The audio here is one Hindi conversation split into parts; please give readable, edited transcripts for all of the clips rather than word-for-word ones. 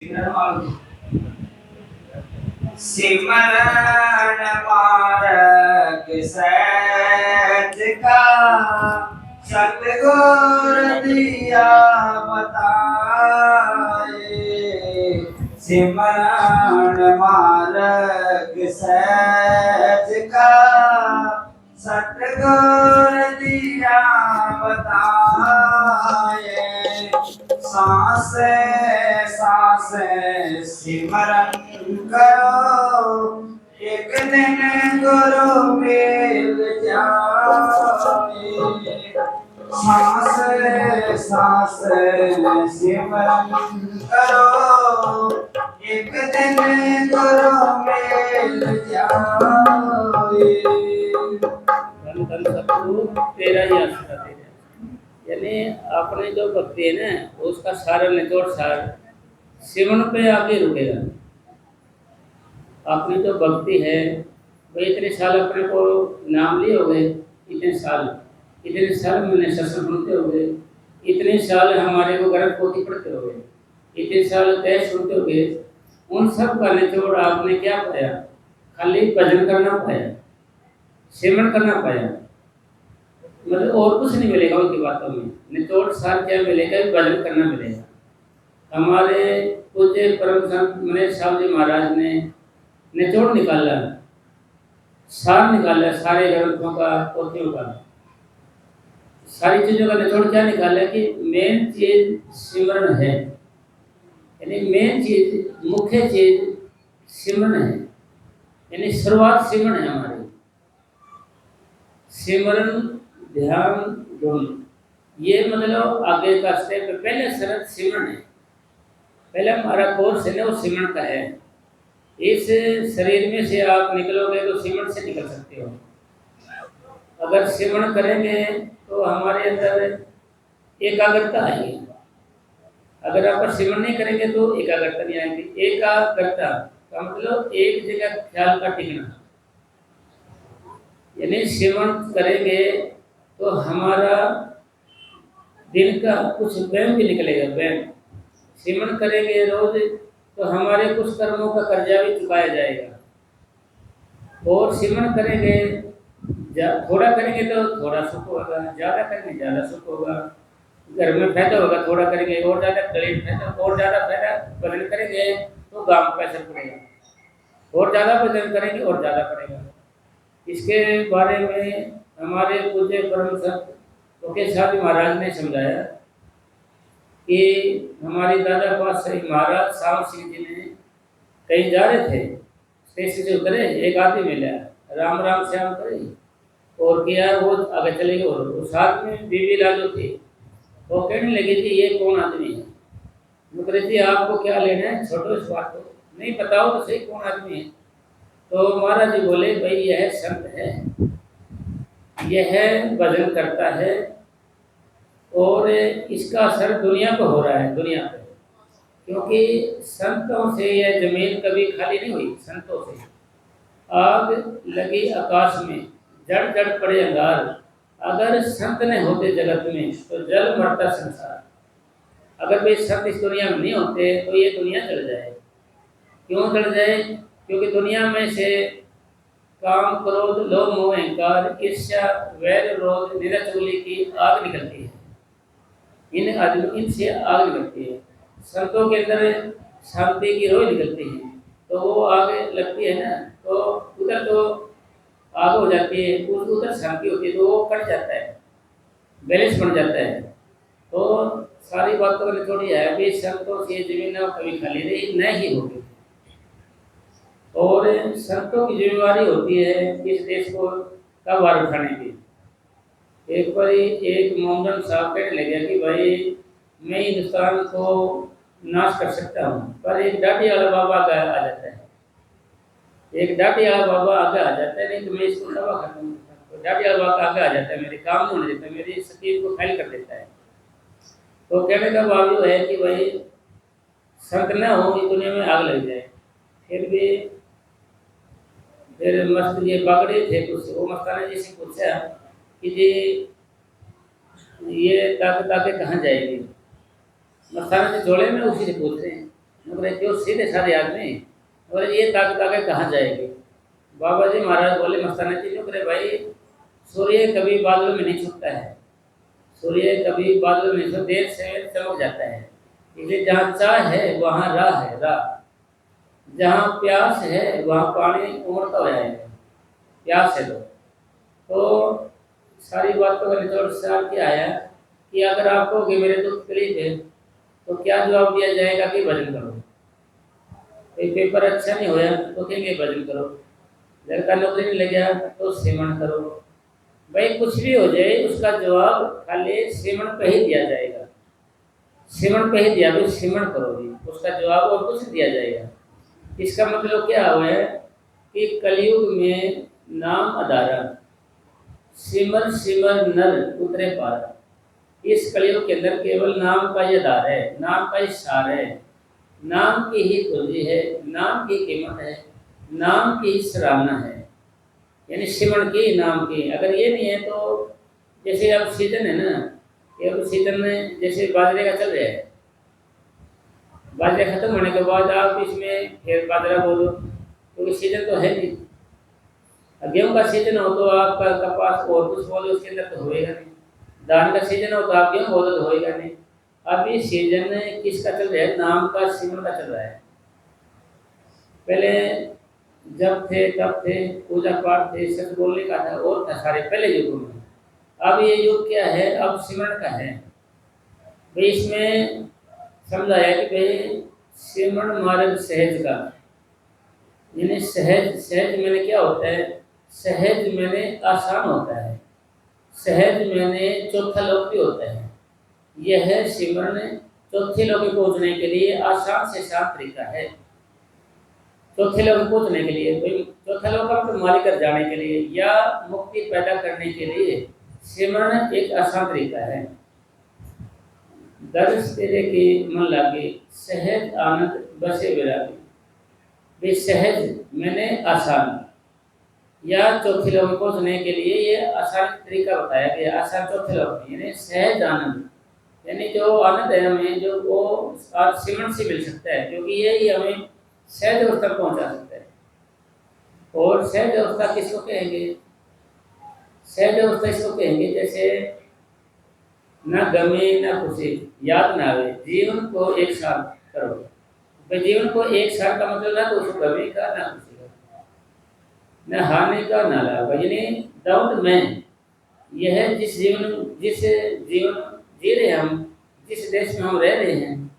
सिमरन मार्ग सहज का सतगुर दिया बताए। सिमरन मार्ग सहज का सतगुर दिया बताए। सांस सांस सिमरन करो, एक दिन गुरु मिल जाए। सांस सांस सिमरन करो, एक दिन गुरु मिल जाए। धन धन सतगुरु तेरा ही आसरा तेरा। यानी अपने जो भक्ति है ना उसका सारा निचोड़ सार सिमरन पे आके रुकेगा। अपनी जो भक्ति है वो इतने साल अपने को नाम लिए हो गए, इतने साल मैंने सत्संग सुनते हो गए, इतने साल हमारे को गर्भ पोथी पढ़ते हो गए, इतने साल तय सुनते हो गए। उन सब का निचोड़ आपने क्या पाया? खाली भजन करना पाया, सिमरन करना पाया। मतलब और कुछ नहीं मिलेगा उनकी बातों में। निचोड़ सार क्या मिलेगा? भजन करना मिलेगा। हमारे पूज्य परम संत मनीष साहब जी महाराज ने निचोड़ निकाला, सार निकाला सारे ग्रंथों का, पोथियों का, सारी चीजों का निचोड़ क्या निकाला कि मेन चीज सिमरन है। यानी मेन चीज, मुख्य चीज सिमरन है। यानी शुरुआत सिमरन है हमारी। सिमरन ध्यान धुन, ये मतलब आगे का स्टेप। पहले शरत सिमरन है, पहले हमारा कोर्स है ना वो सिमरन का है। इस शरीर में से आप निकलोगे तो सिमरन से निकल सकते हो। अगर सिमरन करेंगे तो हमारे अंदर एकाग्रता आएगी। अगर आप सिमरन नहीं करेंगे तो एकाग्रता नहीं आएगी। एकाग्रता का मतलब एक जगह ख्याल का टिकना। यानी सिमरन करेंगे तो हमारा दिन का कुछ वहम भी निकलेगा। वहम सिमरन करेंगे रोज तो हमारे कुछ कर्मों का कर्जा भी चुकाया जाएगा। और सिमरन करेंगे, थोड़ा करेंगे तो थोड़ा सुख होगा, ज़्यादा करेंगे ज़्यादा सुख होगा। घर में फायदा होगा, थोड़ा करेंगे और ज़्यादा गरीब फायदा, और ज़्यादा फायदा भजन करेंगे तो गांव पैसा पड़ेगा, और ज़्यादा भजन करेंगे और ज़्यादा पड़ेगा। इसके बारे में हमारे पूज्य परम संत मुकेश साहब महाराज ने समझाया कि हमारे दादा पातशाही महाराज श्याम सिंह जी ने कहीं जा रहे थे, स्टेशन से उतरे, एक आदमी मिला, राम राम श्याम करे और किया, वो आगे चले गए। और साथ में बीबी लालू थी, वो कहने लगी थी ये कौन आदमी है? मुकरे जी आपको क्या लेना है, छोड़ो इस बात को, नहीं बताओ तो सही कौन आदमी है। तो महाराज जी बोले भाई यह संत है, यह भजन करता है और इसका असर दुनिया को हो रहा है, दुनिया पे। क्योंकि संतों से यह जमीन कभी खाली नहीं हुई। संतों से आग लगी आकाश में, जड़ जड़ पड़े अंगार, अगर संत ने होते जगत में तो जल मरता संसार। अगर वे संत इस दुनिया में नहीं होते तो ये दुनिया जल जाए। क्यों जल जाए? क्योंकि दुनिया में से काम क्रोध लोभ मोह अहंकार ईर्ष्या वैर रोध निरचुली की आग निकलती है। इनसे आग निकलती है। संतों के अंदर शांति की रोह निकलती है, तो वो आग लगती है ना, तो उधर तो आग हो जाती है, उधर शांति होती है, तो वो कट जाता है, बैलेंस बन जाता है। तो सारी बातों ने थोड़ी है भी संतों से जमीन कभी खाली नहीं होगी। और संतों की जिम्मेवारी होती है इस देश को का भार उठाने की। एक बार एक मोहम्मद साहब कहने लगे कि भाई मैं हिंदुस्तान को नाश कर सकता हूँ, पर एक डाटी वाला बाबा आगे आ जाता है, एक डाटी वाला बाबा आगे आ जाता है, नहीं तो मैं इसको तबाह कर दूँगा। तो डाटी वाला बाबा आगे आ जाता है, मेरे काम नहीं होने देता, मेरी स्कीम को फेल कर देता है। तो कहने का भाव ये है कि भाई संत न हो कि दुनिया में आग लग जाए। फिर मस्त ये पकड़े थे, तो वो मस्ताना जी से पूछा कि जी ये ताकत कहाँ जाएगी? मस्ताना जी जोड़े में उसी से पूछ रहे हैं, बोले जो सीधे साधे आदमी, बोले ये ताकत आगे कहाँ जाएगी। बाबा जी महाराज बोले मस्ताना जी, बोले भाई सूर्य कभी बादलों में नहीं छुपता है, सूर्य कभी बादलों में नहीं, देर से चमक जाता है। इसलिए जहाँ चाह है वहाँ राह है, राह। जहाँ प्यास है वहाँ पानी उमड़ता हो जाएगा, प्यास है तो सारी बातों का निचोड़ सार क्या है कि अगर आपको कि मेरे दुख तकलीफ है तो क्या जवाब दिया जाएगा कि भजन करो। कोई पेपर अच्छा नहीं होया तो कहेंगे भजन करो, लड़का नौकरी नहीं लग गया तो श्रवण करो। भाई कुछ भी हो जाए उसका जवाब खाली श्रवण पे ही दिया जाएगा, श्रवण पे ही दिया, भाई श्रवण करोगे उसका जवाब और कुछ दिया जाएगा। इसका मतलब क्या हुआ है कि कलयुग में नाम आधारा, सिमर सिमर नर उतरे पार। इस कलयुग के अंदर केवल नाम का ही आधार है, नाम का ही सार है, नाम की ही पूंजी है, नाम की कीमत है, नाम की ही सराहना है, यानी सिमरण की, नाम की। अगर ये नहीं है तो जैसे अब सीजन है ना, ये अब सीजन में जैसे बाजरे का चल रहा है, बाजरे खत्म होने के बाद आप इसमें फिर बाजरा बोलो क्योंकि सीजन तो है नहीं। गेहूं का सीजन हो तो आपका कपास और कुछ बोलो उसके अंदर तो होएगा नहीं, धान का सीजन हो तो आप गेहूं बोलो तो होएगा नहीं। अब ये सीजन किसका चल रहा है, नाम का, सिमरन का चल रहा है। पहले जब थे तब थे, पूजा पाठ थे, सच बोलने का था और था सारे पहले युगों में। अब ये युग क्या है, अब सिमरन का है। भाई इसमें समझाया कि भाई सिमरन मार्ग सहज का, यानी सहज, सहज मैंने क्या होता है, सहज मैंने आसान होता है, सहज मैंने चौथा लोक भी होता है। यह सिमरन चौथे लोक में पहुंचने के लिए आसान से आसान तरीका है। चौथे लोक में पहुंचने के लिए, भाई चौथा लोक का मतलब मालिक कर जाने के लिए या मुक्ति पैदा करने के लिए सिमरन एक आसान तरीका है। दर्श तेरे के मन लागे, सहज आनंद बसे विरागे। वे सहज मैंने आसान, या चौथे लोक में पहुंचने के लिए ये आसान तरीका बताया गया। आसान चौथे लोक में यानी सहज आनंद, यानी जो आनंद है हमें जो वो सिमरन से मिल सकता है, क्योंकि यही हमें सहज अवस्था पहुंचा सकता है। और सहज अवस्था किसको कहेंगे, सहज अवस्था इसको कहेंगे जैसे न गमे न खुशी, याद ना आवे, जीवन को एक साथ करो। भाई जीवन को एक साथ का मतलब ना तो उसको गमे का ना खुशी का, न हानि का ना लाभ, यानी डाउट में यह जिस जीवन जी रहे हम, जिस देश में हम रह रहे हैं,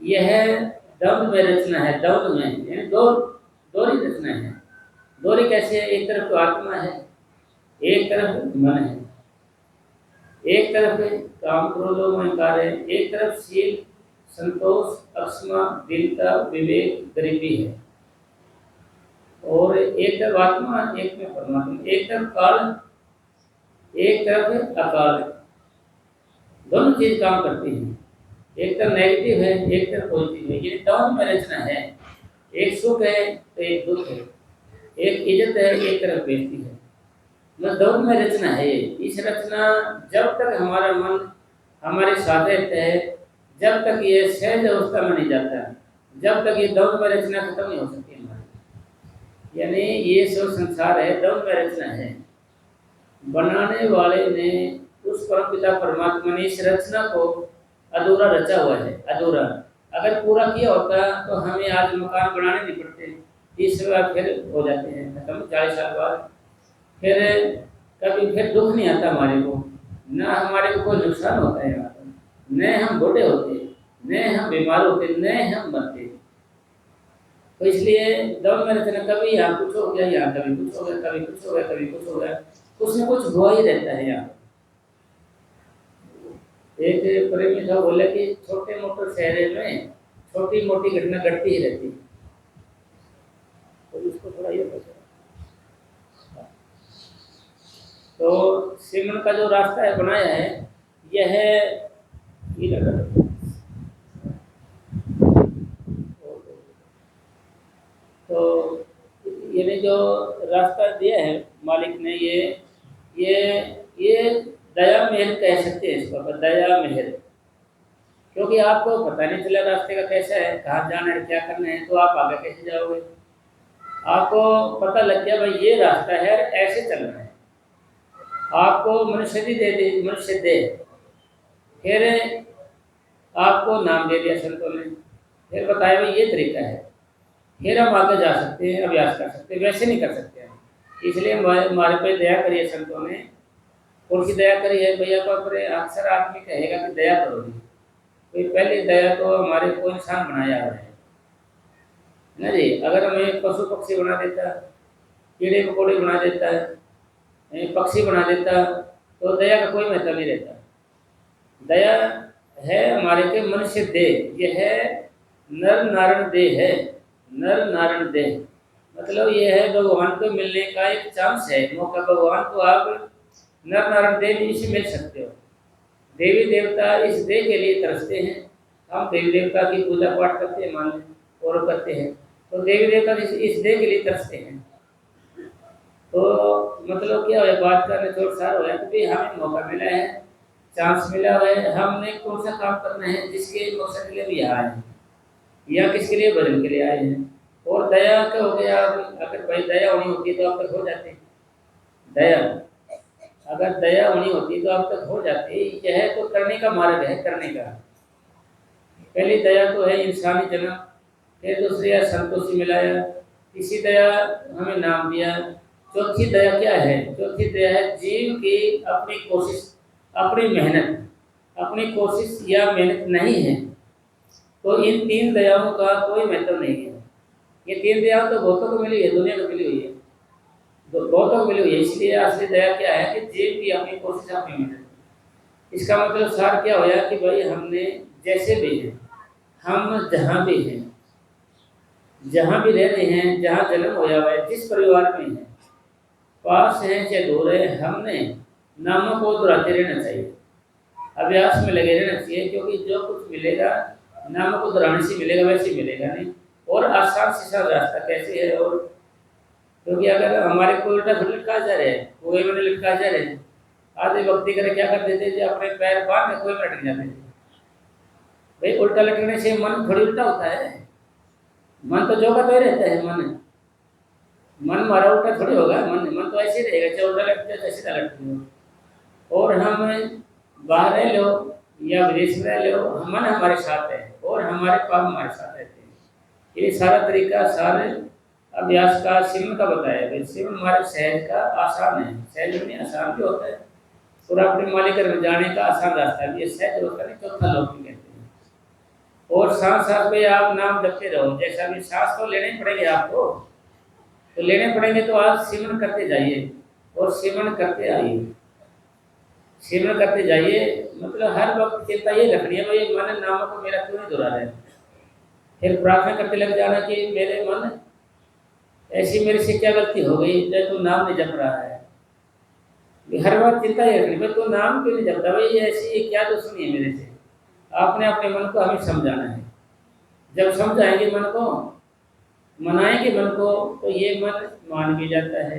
यह दौड़ में रचना है, दौड़ में यानी दोहरी रचना है। दोहरी कैसे है, एक तरफ तो आत्मा है, एक तरफ मन है, एक तरफ काम क्रोधों में अहंकार है, एक तरफ शील संतोष अक्षमा दीनता विवेक गरीबी है, और एक तरफ आत्मा, एक में परमात्मा, एक तरफ काल, एक तरफ अकाल। दोनों चीज काम करती हैं, एक तरफ नेगेटिव है, एक तरफ पॉजिटिव है, ये दोनों में रचना है। एक सुख है तो एक दुख है, एक इज्जत है, एक तरफ बेइज्जती है, मतलब दोनों में रचना है। इस रचना जब तक हमारा मन हमारे साथ रहता है, जब तक ये सहज अवस्था में नहीं जाता, जब तक ये दोनों में रचना खत्म नहीं हो सकती हमारी। यानी ये सब संसार है, दोनों में रचना है। बनाने वाले ने, उस परमपिता परमात्मा ने इस रचना को अधूरा रचा हुआ है, अधूरा। अगर पूरा किया होता तो हमें आज मकान बनाने नहीं पड़ते, 30 बार फिर हो जाते हैं खत्म, 40 साल बाद फिर कभी फिर दुख नहीं आता हमारे को, ना हमारे को कोई नुकसान होता है यहाँ पर, न हम बूढ़े होते, न हम बीमार होते, न हम मरते। तो इसलिए दौड़ में रचना, कभी यहाँ कुछ हो गया, यहाँ कभी कुछ हो गया, कभी कुछ हो गया, कभी कुछ हो गया, कुछ न कुछ हुआ ही रहता है यहाँ। एक प्रेमी था, बोले कि छोटे मोटे शहर में छोटी मोटी घटना घटती ही रहती है, तो इसको थोड़ा ये बचा। तो सिमरन का जो रास्ता है बनाया है, यह ये लगा, तो यानी जो रास्ता दिया है मालिक ने, ये दया मेहर कह सकते हैं इसको, दया मेहर। क्योंकि आपको पता नहीं चला रास्ते का कैसा है, कहाँ जाना है, क्या करना है, तो आप आगे कैसे जाओगे। आपको पता लग गया भाई ये रास्ता है, ऐसे चलना है। आपको मनुष्य दे दी, मनुष्य दे, फिर आपको नाम दे दिया संतों ने, फिर बताया भाई ये तरीका है, फिर हम आगे जा सकते हैं, अभ्यास कर सकते हैं। वैसे नहीं कर सकते हैं, इसलिए हमारे पे दया करिए संतों ने। उनकी दया करी है भैया पर अक्सर आदमी कहेगा कि दया करोगी, तो पहले दया तो हमारे को इंसान बनाया है ना जी। अगर हमें पशु पक्षी बना देता, कीड़े मकोड़े बना देता है, पक्षी बना देता, तो दया का कोई मतलब नहीं रहता। दया है हमारे के मनुष्य देह, ये है नर नारायण देह है, नर नारायण देह मतलब ये है भगवान को मिलने का एक चांस है, मौका। भगवान को आप नर नारायण देह नहीं से मिल सकते हो। देवी देवता इस देह के लिए तरसते हैं। हम देवी देवता की पूजा पाठ करते हैं, मान लें और करते हैं, तो देवी देवता इस देह के लिए तरसते हैं। तो मतलब क्या है, बात का निचोड़ सार हो है कि हमें मौका मिला है, चांस मिला हुआ है, हमने कौन सा काम करना है, जिसके मकसद के लिए भी आए हैं या किसके लिए भजन के लिए आए हैं। और दया का हो गया, अगर भाई दया होनी होती तो अब तक हो जाती। दया अगर दया होनी होती तो अब तक हो जाती। यह तो करने का मार्ग है, करने का। पहली दया तो है इंसानी जन्म, फिर दूसरी है संतों से मिलाया, तीसरी दया हमें नाम दिया, चौथी दया क्या है, चौथी दया है जीव की अपनी कोशिश, अपनी मेहनत। अपनी कोशिश या मेहनत नहीं है तो इन तीन दयाओं का कोई महत्व नहीं है। ये तीन दया तो बहुतों को मिली है, दुनिया को मिली हुई है, बहुतों को मिली हुई है। इसलिए असली दया क्या है कि जीव की अपनी कोशिश, अपनी मेहनत। इसका मतलब सार क्या होया कि भाई हमने जैसे भी है, हम जहाँ भी हैं, जहाँ भी रह रहे हैं, जहाँ जन्म होया हुआ है, जिस परिवार में है, पास है चाहे दूर है, हमने नामों को दोहराते रहना चाहिए, अभ्यास में लगे रहना चाहिए। क्योंकि जो कुछ मिलेगा नामों को दोहराने से मिलेगा, वैसे मिलेगा नहीं। और आसान से आसान रास्ता कैसे है, और क्योंकि अगर हमारे को उल्टा लटका जा रहे हैं, कोई में लटका जा रहे हैं, आधे भक्ति करे क्या कर देते थे, अपने पैर बांध में कोई में लटक जाते थे। भाई उल्टा लटकने से मन थोड़ी उल्टा होता है, मन तो जो का तो ही रहता है। मन हमारा उल्टा थोड़ी होगा, मन तो ऐसे ही रहेगा, चाहे उल्टा लटके चाहे सीधा लटके। और हम बाहर रह लो या विदेश में रह लो, मन हमारे साथ है और हमारे पाप हमारे साथ रहते हैं। ये सारा तरीका सारे अभ्यास का सिमन का बताया है। सिमन हमारे सहज का आसान है, सहज में आसान भी होता है, और अपने मालिक में जाने का आसान रास्ता है। ये सहज होता है, चौथा लोक भी कहते हैं। और साथ साथ में आप नाम जपते रहो, जैसा भी सांस तो लेने ही पड़ेंगे आपको, तो लेने पड़ेंगे, तो आप सिमरन करते जाइए और सिमरन करते आइए, सिमरन करते जाइए। मतलब हर वक्त चिंता ये रखनी है भाई मन नामों को मेरा क्यों नहीं दोहरा रहा है। फिर प्रार्थना करते लग जाना कि मेरे मन ऐसी मेरे से क्या गलती हो गई जब तू नाम नहीं जप रहा है। हर बार चिंता ये रखनी भाई तू नाम क्यों नहीं जपता, भाई ये ऐसी क्या दुश्मनी है मेरे से। आपने अपने मन को हमें समझाना है। जब समझाएंगे मन को, मनाएंगे मन को, तो ये मन मान भी जाता है।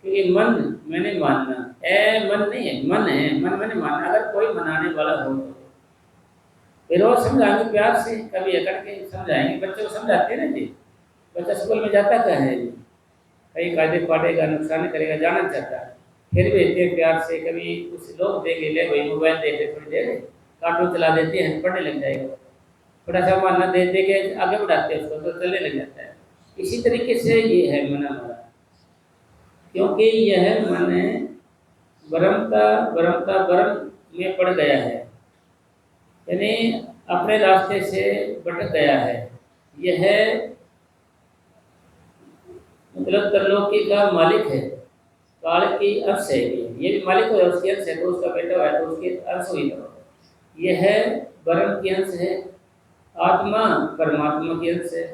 क्योंकि मन मैंने मानना, मन नहीं है, मन है, मन मैंने मानना। अगर कोई मनाने वाला हो तो फिर वो समझाएंगे प्यार से, कभी अकड़ के समझाएंगे। बच्चे को समझाते हैं ना जी, बच्चा स्कूल में जाता क्या है जी, कहीं कायदे पाटेगा, नुकसान करेगा, जाना चाहता है, फिर भी इतने प्यार से। कभी कुछ लोग देंगे, ले भाई मोबाइल देख ले थोड़ी देर, कार्टून चला देते हैं, पढ़ने लग जाएगा। थोड़ा सा मानना दे दे के आगे बढ़ाते हैं उसको, तो चलने लग जाता है। इसी तरीके से ये है मन हमारा, क्योंकि यह मन ब्रह्म में पड़ गया है, यानी अपने रास्ते से भटक गया है। यह मतलब त्रिलोकी का मालिक है, काल की अंश है। ये भी मालिक है, उसकी अंश है, तो उसका बेटा है तो उसके अंश हुई। यह ब्रह्म की अंश है, आत्मा परमात्मा की अंश है।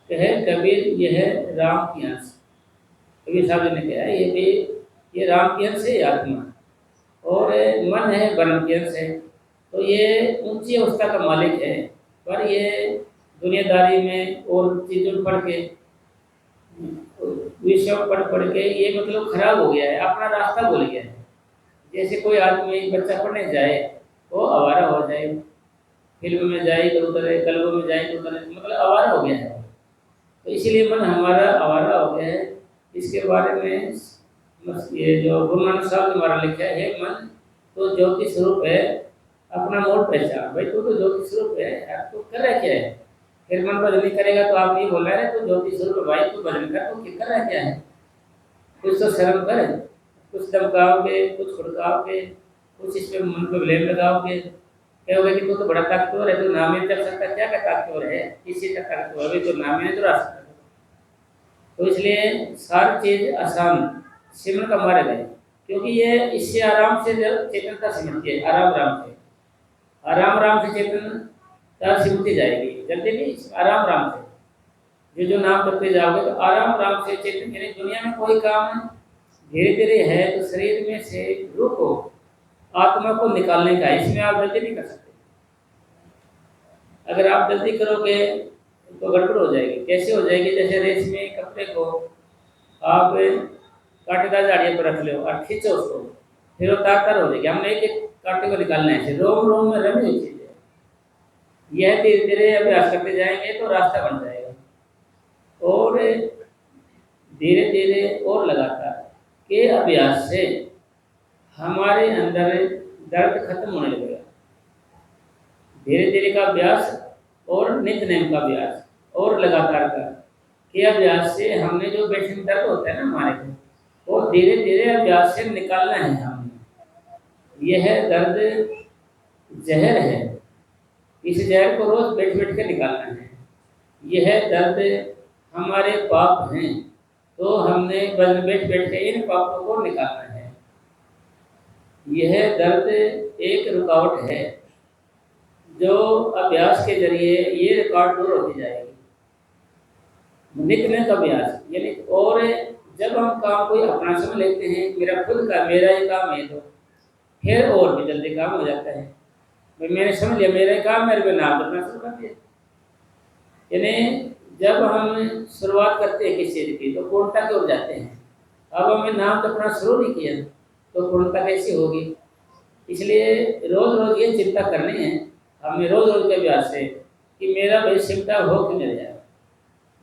कहे कबीर यह राम की अंश, कबीर साहब ने कहा ये राम की अंश है आत्मा, और मन है ब्रह्म की अंश है। तो ये ऊंची अवस्था का मालिक है, पर ये दुनियादारी में और चीज़ों पढ़ के, विषयों पढ़ के ये मतलब खराब हो गया है, अपना रास्ता भूल गया है। जैसे कोई आदमी बच्चा पढ़ने जाए वो आवारा हो जाए, फिल्म में जाए तो उधर है, क्लबों में जाए तो उधर है, मतलब आवारा हो गया है। तो इसीलिए मन हमारा आवारा हो गया है। इसके बारे में बस ये जो गुरु नानक साहब ने हमारा लिखा है, "हे मन तो ज्योति स्वरूप है, अपना मोड़ पहचान"। भाई तू तो ज्योति स्वरूप है, अब तू कर रहा क्या है? फिर मन भजन नहीं करेगा तो आप ये बोल रहे हैं तो ज्योति स्वरूप है भाई, तू भजन कर, तो कर रहा क्या है? कुछ तो शर्म कर, कुछ धमकाओगे, कुछ खुड़काओगे, कुछ इस पे मन पे ब्लेम लगाओगे, कहोगे कि तू तो बड़ा ताकतवर है, तू नाम ही नहीं जप सकता, क्या का ताकतवर है? किसी का ताकतवर है, तो नाम ही नहीं चुरा सकता। तो इसलिए सारी चीज आसान सिमरन का मार्ग है, क्योंकि ये इससे आराम से चेतनता सिमरती है, आराम आराम से, आराम आराम से चेतनता सिमरती जाएगी, जल्दी नहीं, आराम आराम से। जो नाम करते जाओगे तो आराम आराम से चेतन, यानी दुनिया में कोई काम धीरे धीरे है तो शरीर में से रूह को, आत्मा को निकालने का है, इसमें आप जल्दी नहीं कर सकते। अगर आप जल्दी करोगे तो गड़बड़ हो जाएगी। कैसे हो जाएगी? जैसे रेशमी कपड़े को आप कांटेदार झाड़ियों पर रख लो और खींचो उसको, फिर वो तार तार हो जाएगी। हमने एक एक कांटे को निकालना है, रोम रोम में रमी हुई चीज है। यह धीरे धीरे अभ्यास करते जाएंगे तो रास्ता बन जाएगा, और धीरे धीरे और लगातार के अभ्यास से हमारे अंदर दर्द खत्म होने लगेगा। धीरे धीरे का अभ्यास और नित्य नेम का अभ्यास और लगातार का के अभ्यास से हमने जो पेट में दर्द होता है ना हमारे को, वो धीरे धीरे अभ्यास से निकालना है हमने। यह दर्द जहर है, इस जहर को रोज बैठ बैठ के निकालना है। यह दर्द हमारे पाप हैं, तो हमने बस बैठ बैठ के इन पापों को निकालना है। यह दर्द एक रुकावट है, जो अभ्यास के जरिए ये रिकॉर्ड दूर होती जाएगी। नित्य का अभ्यास यानी, और जब हम काम कोई अपना समझ लेते हैं, मेरा खुद का, मेरा ही काम है, तो फिर और भी जल्दी काम हो जाता है। भाई मैंने समझ लिया मेरा ही काम, मेरे को नाम करना शुरू कर दिया। यानी जब हम शुरुआत करते हैं किसी चीज की तो पूर्णता की ओर जाते हैं। अब हमें नाम जपना शुरू नहीं किया तो पूर्णता कैसी होगी? इसलिए रोज रोज ये चिंता करनी है हमें, रोज रोज के अभ्यास से, कि मेरा भाई चिंता हो कि नहीं जाए,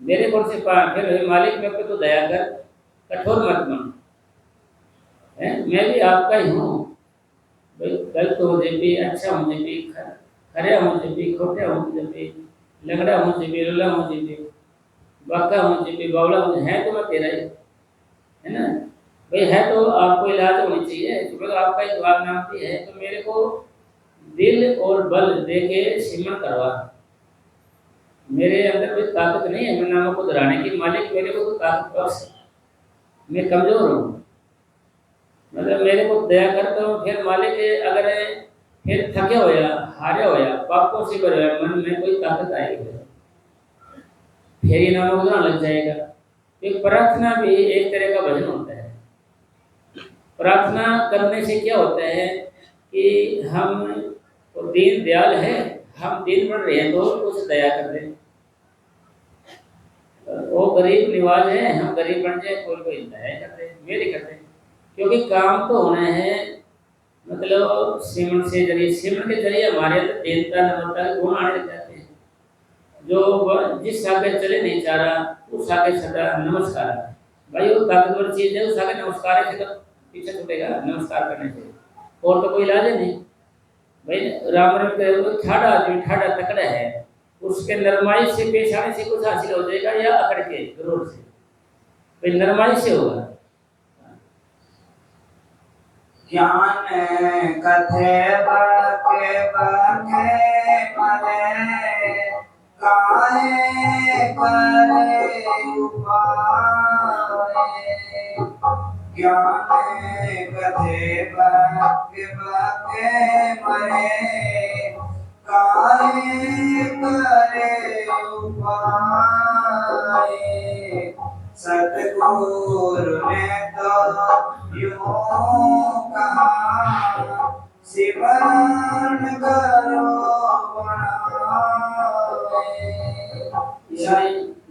मेरे कौन से पाप है, मालिक मेरे पे तो दया कर, कठोर मत बन, मैं भी आपका ही हूँ भाई। गलत हो जब भी, अच्छा हो जब भी, खरे हो जब भी, खोटे हो जब भी, लंगड़ा हो जब भी, रुला हो जब भी, बाका हो जब भी, बावला हो, है तो मैं तेरा ही, है ना भाई। है तो आपको इलाज होनी चाहिए, तो आपका ही दुआ नामती है, तो मेरे को दिल और बल दे के सिमरन करवा। मेरे अंदर कोई ताकत नहीं है मैं नामों को दोहराने की, मालिक मेरे को तो ताकत बख्श, मैं कमजोर हूँ, मतलब मेरे को दया करता हूँ। फिर मालिक अगर फिर थके होया, हारे होया, पापों से भरे होया मन में कोई ताकत आएगी, फिर ये नामों को दोहराने लग जाएगा। एक प्रार्थना भी एक तरह का भजन होता है। प्रार्थना करने से क्या होता है कि हम तो दीन दयाल है, हम दीन बन रहे हैं तो कुछ दया कर दें। वो गरीब निवाज है, हम गरीब बन जाए कोई दया करते हैं, मेरे करते हैं, क्योंकि काम तो होना है। मतलब सिमरन से जरिए, सिमरन के जरिए हमारे अंदर दीनता नम्रता के गुण आने लग जाते हैं। जो जिस आगे चले नहीं चाह रहा उस आगे सदा नमस्कार, भाई वो ताकतवर चीज है, उस आगे नमस्कार है तो पीछे छूटेगा नमस्कार करने से, और तो कोई इलाज है नहीं भाई। राम राम के ठाड़ा आदमी, ठाड़ा तकड़ा है, उसके नरमाई से पेश आने से कुछ हासिल हो जाएगा, या अकड़ के क्रोध से, भाई नरमाई से होगा। ज्ञान कथे बाके बाके मरे, काहे करे उपाय। ज्ञान कथे बाके बाके मरे, काहे करे उपाय। सतगुरु ने तो यूं कहा, सिमरन करो बनाए।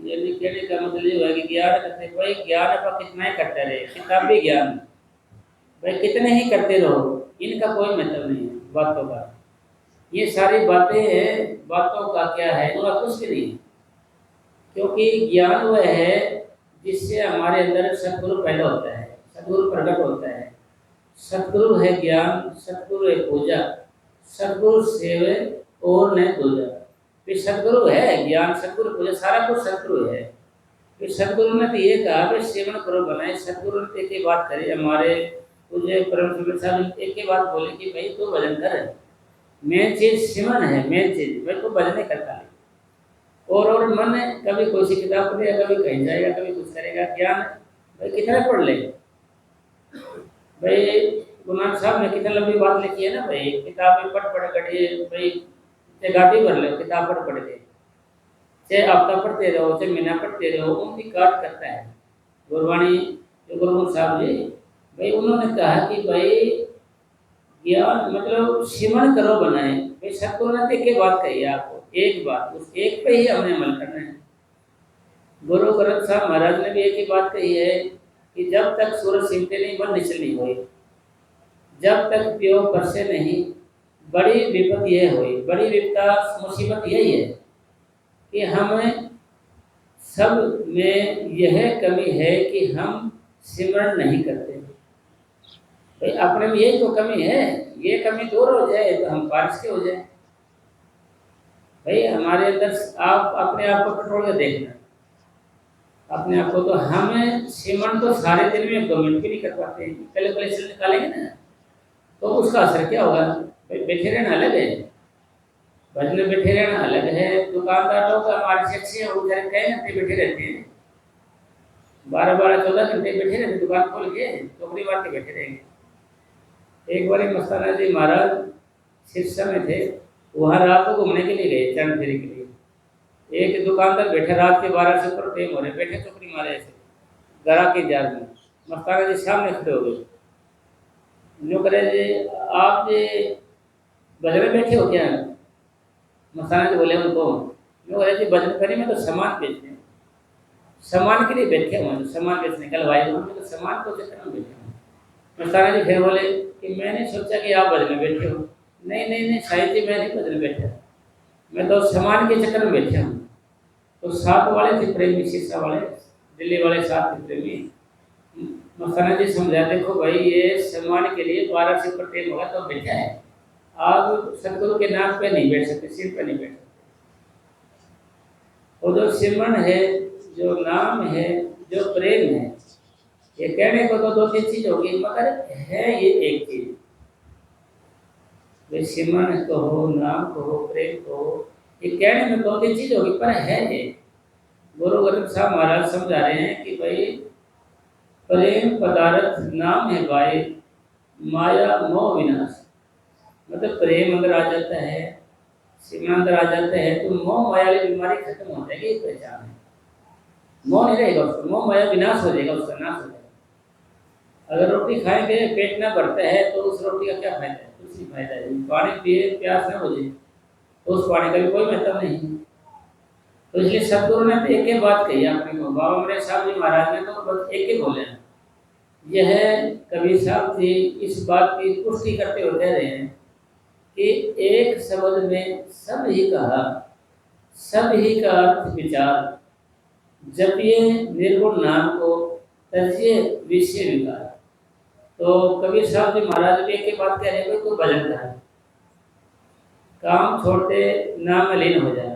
यदि कहने का मतलब ये है कि ज्ञान करते, भाई ज्ञान आप कितना ही करते रहे, किताबी ज्ञान भाई कितने ही करते रहो, इनका कोई मतलब नहीं है बातों का। ये सारी बातें हैं, बातों का क्या है, उनका कुछ भी नहीं है। क्योंकि ज्ञान वह है जिससे हमारे अंदर सद्गुरु पैदा होता है, सद्गुरु प्रकट होता है। सद्गुरु है ज्ञान, सद्गुरु है पूजा, सद्गुरु सेवे और न दूजा। फिर सद्गुरु है ज्ञान, सद्गुरु पूजा, सारा कुछ सद्गुरु है। फिर सद्गुरु ने तो ये कहा कि सेवन करो बनाए। सद्गुरु ने तो एक ही बात करी, हमारे पूज्य परम सुखदेव साहब एक ही बात बोले कि भाई तू भजन कर, मेन चीज सिमरन है, मेन चीज भाई तू भजन नहीं करता है। और मन कभी कोई सी किताब पढ़ेगा, कभी कहीं जाएगा, कभी कुछ करेगा। ज्ञान भाई कितने पढ़ ले भाई, गुरु नानक साहब ने कितनी लंबी बात लिखी है ना भाई, किताब में पढ़ करिए भाई, चाहे गाड़ी भर लो किताब पढ़ के, चाहे हफ्ता पढ़ते रहो, चाहे महीना पढ़ते रहो, उनकी काट करता है। गुरबाणी जो गुरु साहब जी भाई उन्होंने कहा कि भाई ज्ञान मतलब सिमरन करो बनाए। भाई सतगुरु ने एक बात कही है आपको, एक बात, उस एक पे ही हमने अमल करना है। गुरु ग्रंथ साहब महाराज ने भी एक ही बात कही है कि जब तक सूरज सिमटे नहीं मन निचल नहीं हुई, जब तक प्यो परसे नहीं, बड़ी विपद यह हुई। बड़ी विपदा मुसीबत यही है कि हमें सब में यह कमी है कि हम सिमरन नहीं करते। भाई अपने में यही तो कमी है, ये कमी दूर हो जाए तो हम पारस के हो जाए। भाई हमारे अंदर आप अपने आप को कंट्रोल कर देखना, अपने आप को। तो हमें सिमरन तो सारे दिन में 2 मिनट भी नहीं कर पाते, पहले पहले से निकालेंगे ना तो उसका असर क्या होगा। भाई बैठे रहना अलग है, भजन में बैठे रहना अलग है। दुकानदार लोग हमारे से अच्छे हैं, वो घर कई घंटे बैठे रहते हैं, 12-12 14 घंटे बैठे रहते, दुकान खोल के टोकरी मार के बैठे रहेंगे। एक बार मस्ताना जी महाराज सिरसा में थे, वहाँ रात को घूमने के लिए गए, चरण फेरी के लिए। एक दुकानदार बैठे, रात के 12 से ऊपर टाइम हो रहे, बैठे टोकरी मारे ऐसे गरा के जार में। मस्ताना जी सामने खड़े हो गए, जो करे जी आप जी भजन में बैठे हो क्या। मस्ताना जी बोले उनको, जो करे जी भजन करी में तो सामान बेचते हैं, सामान के लिए बैठे हुए, सामान बेचने कल भाई तो सामान को चक्कर में बैठे हुए। मस्ताना जी फिर बोले कि मैंने सोचा कि आप भजन में बैठे हो। नहीं नहीं नहीं साहिब जी मैं नहीं भजन में बैठा, मैं तो सामान के चक्कर में बैठा हूँ। तो साथ वाले थे प्रेमी, शीशा वाले दिल्ली वाले साथ थे प्रेमी। मस्ताना जी समझा, देखो भाई ये सम्मान के लिए 12 से ऊपर टाइम होगा तो बैठा है, आप सतगुरु के नाम पे नहीं बैठ सकते, सिर पे नहीं बैठ सकते। और जो सिमरन है, जो नाम है, जो प्रेम है, ये कहने को तो 2-3 चीज होगी मगर है ये एक चीज। वे सिमरन कहो, नाम कहो, प्रेम कहो, ये कहने में 2-3 चीज होगी पर है ये। गुरु ग्रंथ साहब महाराज समझा रहे हैं कि भाई प्रेम पदार्थ नाम है भाई, माया मोह विनाश। मतलब प्रेम अगर आ जाता है, सिमरन अंदर आ जाता है तो मोह माया वाली बीमारी खत्म हो जाएगी, पहचान है। मोह नहीं रहेगा उसको, मोह माया विनाश हो जाएगा, उसका नाश हो जाएगा। अगर रोटी खाएंगे पेट ना भरता है तो उस रोटी का क्या फायदा है, कुछ नहीं फायदा है। पानी पिए प्यास ना बुझे तो उस पानी का भी कोई मतलब नहीं। तो इसलिए सतगुरु ने एक ही बात कही अपने को, बाबा मेरे साहब जी महाराज ने तो बस एक ही बोले। यह कबीर साहब जी इस बात की पुष्टि करते हुए कह रहे हैं कि एक शब्द में सब ही कहा, सब ही का अर्थ विचार, जपिए निर्गुण नाम को, तजिए विषय विकार। तो कबीर साहब जी महाराज भी एक ही बात कह रहे हैं, तो भजन करें, काम छोड़ते नाम में लीन हो जाए,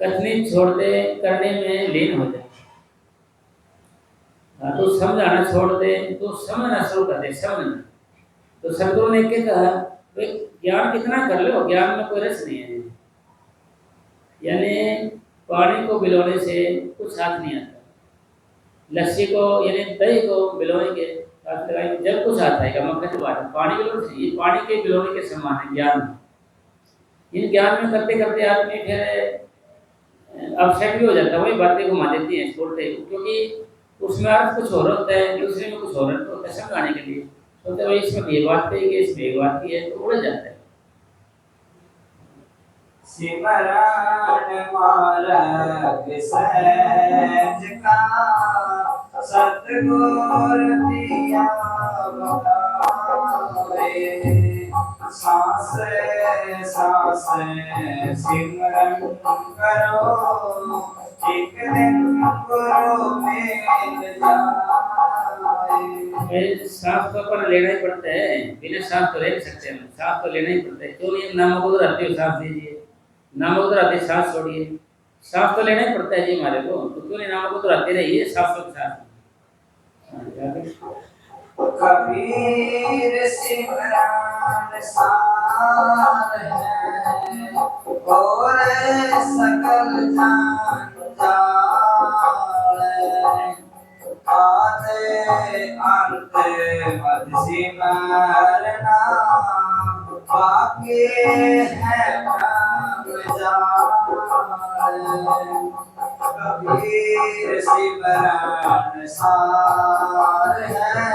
कथनी छोड़ते करने में लीन हो जाए। तो समझाना छोड़ दे, तो समझना शुरू कर दे, समझना। तो सतगुरु ने क्या कहा, भाई ज्ञान कितना कर लो, ज्ञान में कोई रस नहीं है। यानी पानी को बिलोने से कुछ हाथ नहीं आता, लस्सी को यानी दही को बिलोएंगे हाथ लगाएंगे जब कुछ हाथ आएगा, मक्खन की बात है। पानी बिलोने से, ये पानी के बिलोने के समान है ज्ञान। इन ज्ञान में करते करते आदमी फिर अपसेट भी हो जाता है, वही बातें घुमा देती हैं छोड़ते, क्योंकि उसमें अर्थ कुछ और होता है, दूसरे में कुछ और होता है समझाने के लिए। सोचते भाई इसमें ये बात कही है, इसमें एक बात की है, तो उड़ जाता है। सिमरन मार्ग सहज का, सतगुर दिया बताए। सांस सांस सिमरन करो, एक दिन गुरु मिल जाए। सांस तो अपन लेना ही पड़ता है, बिना सांस तो रह नहीं सकते हम, सांस तो लेना ही पड़ता है। क्यों नहीं? नामक उधर आते हो सांस लीजिए, नामक उधर आते सांस छोड़िए, सांस तो लेना ही पड़ता है जी हमारे को, तो क्यों नहीं नामक उधर आते रहिए सांस के साथ। कबीर सिमरन सार है और सकल जंजाल, आदि अंत मद सिमरना, बाकी है ब्रह्म जाल। कबीर सिमरन सार है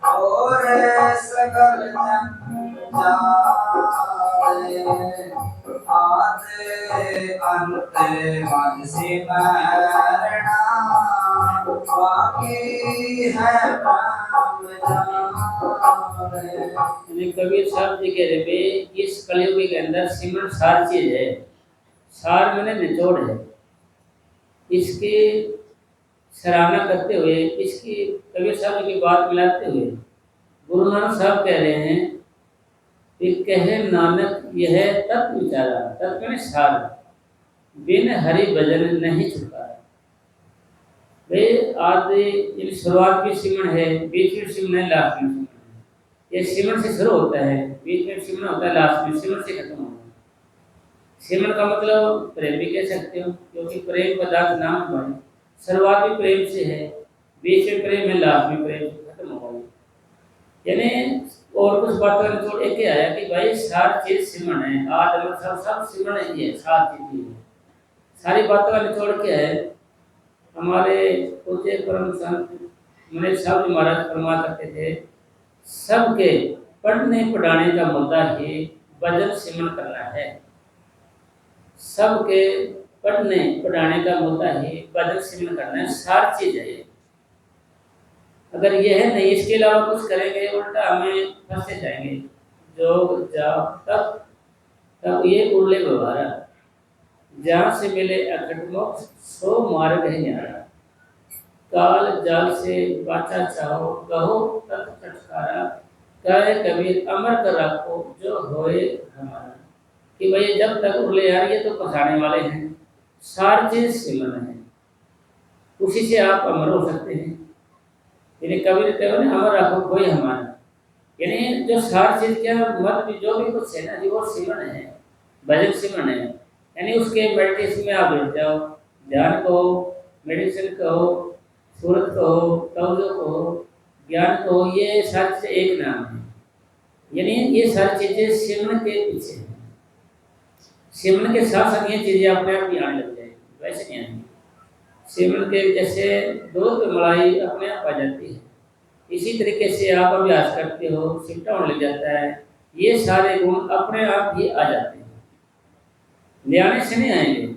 और सकल जंजाल, आदि अंत मद सिमरना, बाकी है ब्रह्म जाल। कबीर साहब जी कह रहे भाई इस कलयुग के अंदर सिमरन सार चीज है। सार मैंने निचोड़ है। इसकी सराहना करते हुए, इसकी कबीर साहब की बात मिलाते हुए गुरु नानक साहब कह रहे हैं कि कहे नानक यह तत्व विचारा, तत्व मैंने सार, बिन हरि भजन नहीं छुटकारा। भाई आदि इन शुरुआत की सिमरन है, बीच में सिमरन है, लास्ट में सिमरन है। ये सिमरन से शुरू होता है, बीच में सिमरन होता है, लास्ट में सिमरन से खत्म होता है। सिमरन का मतलब प्रेम भी कह सकते हो, क्योंकि प्रेम पदार्थ नाम है, शुरुआत भी प्रेम से है, बीच में प्रेम है, लास्ट में प्रेम से खत्म होगा। यानी और कुछ बातों में तो एक ही आया कि भाई सार चीज सिमरन है, आदि सब सिमरन ही है, सार चीज ही है। सारी बातों का निचोड़ क्या है? हमारे पूज्य परम संत मनीष साहब जी महाराज फरमा करते थे, सबके पढ़ने पढ़ाने का मुद्दा ही भजन सिमरन करना है। सबके पढ़ने पढ़ाने का मुद्दा ही भजन सिमरन करना है, सार चीज है ये। अगर ये है नहीं, इसके अलावा कुछ करेंगे उल्टा हमें फंसे जाएंगे। जो जाओ तब तब ये उल्ले व्यवहार, जहाँ से मिले अखंड मोक्ष सो मार्ग है न्यारा, काल जाल से बाचा चाहो कहो तत् छुटकारा, कहे कबीर अमर कर रखो जो होए हमारा। कि भाई जब तक उड़ले यार ये तो फंसाने वाले हैं, सार चीज सिमरन है, उसी से आप अमर हो सकते हैं। यानी कबीर कहते हैं अमर रखो कोई हमारा, यानी जो सार चीज क्या मत भी जो भी कुछ है ना जी वो सिमरन है, भजन सिमरन है। यानी उसके मेडिटेशन में आप जुड़ जाओ, ध्यान कहो, मेडिटेशन कहो, सूरत कहो, तवज्जो कहो, ज्ञान कहो, ये सारी चीजें एक नाम है। यानी ये सारी चीजें सिमरन के पीछे हैं। सिमरन के साथ साथ ये चीजें अपने आप ही आने लग जाएगी, वैसे नहीं आएंगी। सिमरन के जैसे दूध में मलाई अपने आप आ जाती है, इसी तरीके से आप अभ्यास करते हो, सिमटा होने लग जाता है, ये सारे गुण अपने आप ही आ जाते हैं, ले आने से नहीं आएंगे।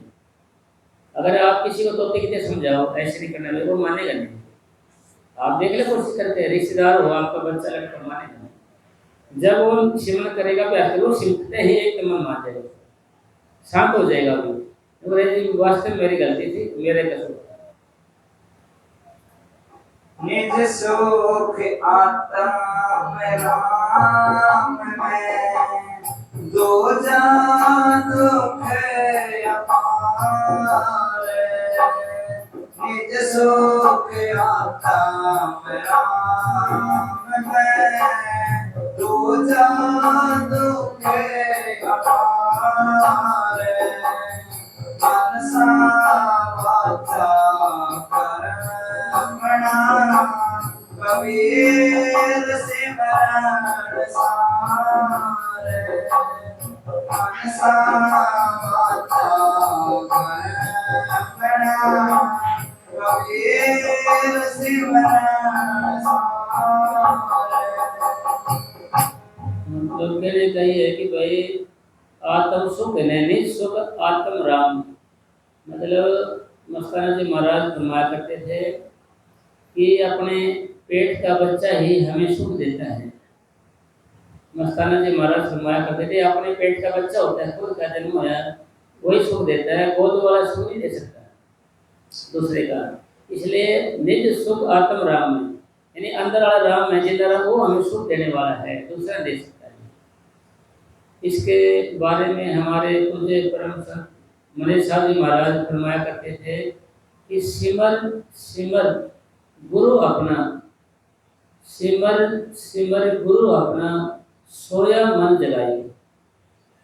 अगर आप किसी को तोते की तरह समझाओ ऐसे नहीं करना, वो मानेगा नहीं। आप देख ले कोशिश करते हैं, रिश्तेदार हो आपका बच्चा लड़का, मानेगा नहीं। जब वो सिमरन करेगा अभ्यास करेगा, वो सिमटते ही एक मन मान जाएगा, शांत हो जाएगा। वो वास्तव मेरी गलती थी, मेरे कसूर था। निज सुख आत्म राम में, दो जान दुख अपार। निज सुख आत्म राम में, दो जान दुख अपार। मनसा वाचा कर्मणा, कबीर सिमरन सार। मनसा वाचा कर्मणा, कबीर सिमरन सार। मतलब कहने का ये है कि भाई आत्म सुख नहीं, सुख आत्म राम। मतलब मस्ताना जी महाराज फरमाया करते थे कि अपने पेट का बच्चा ही हमें सुख देता है। मस्ताना जी महाराज फरमाया करते थे, अपने पेट का बच्चा होता है, खुद का जन्म होया, वही सुख देता है, गोद वाला सुख नहीं दे सकता दूसरे का। इसलिए निज सुख आत्म राम है, यानी अंदर वाला राम है, जिंदा राम, वो हमें सुख देने वाला है, दूसरा दे सकता है। इसके बारे में हमारे पूज्य परम संत मनीष साहब जी महाराज फरमाया करते थे कि सिमर सिमर गुरु अपना, सिमर सिमर गुरु अपना, सोया मन जगाइए।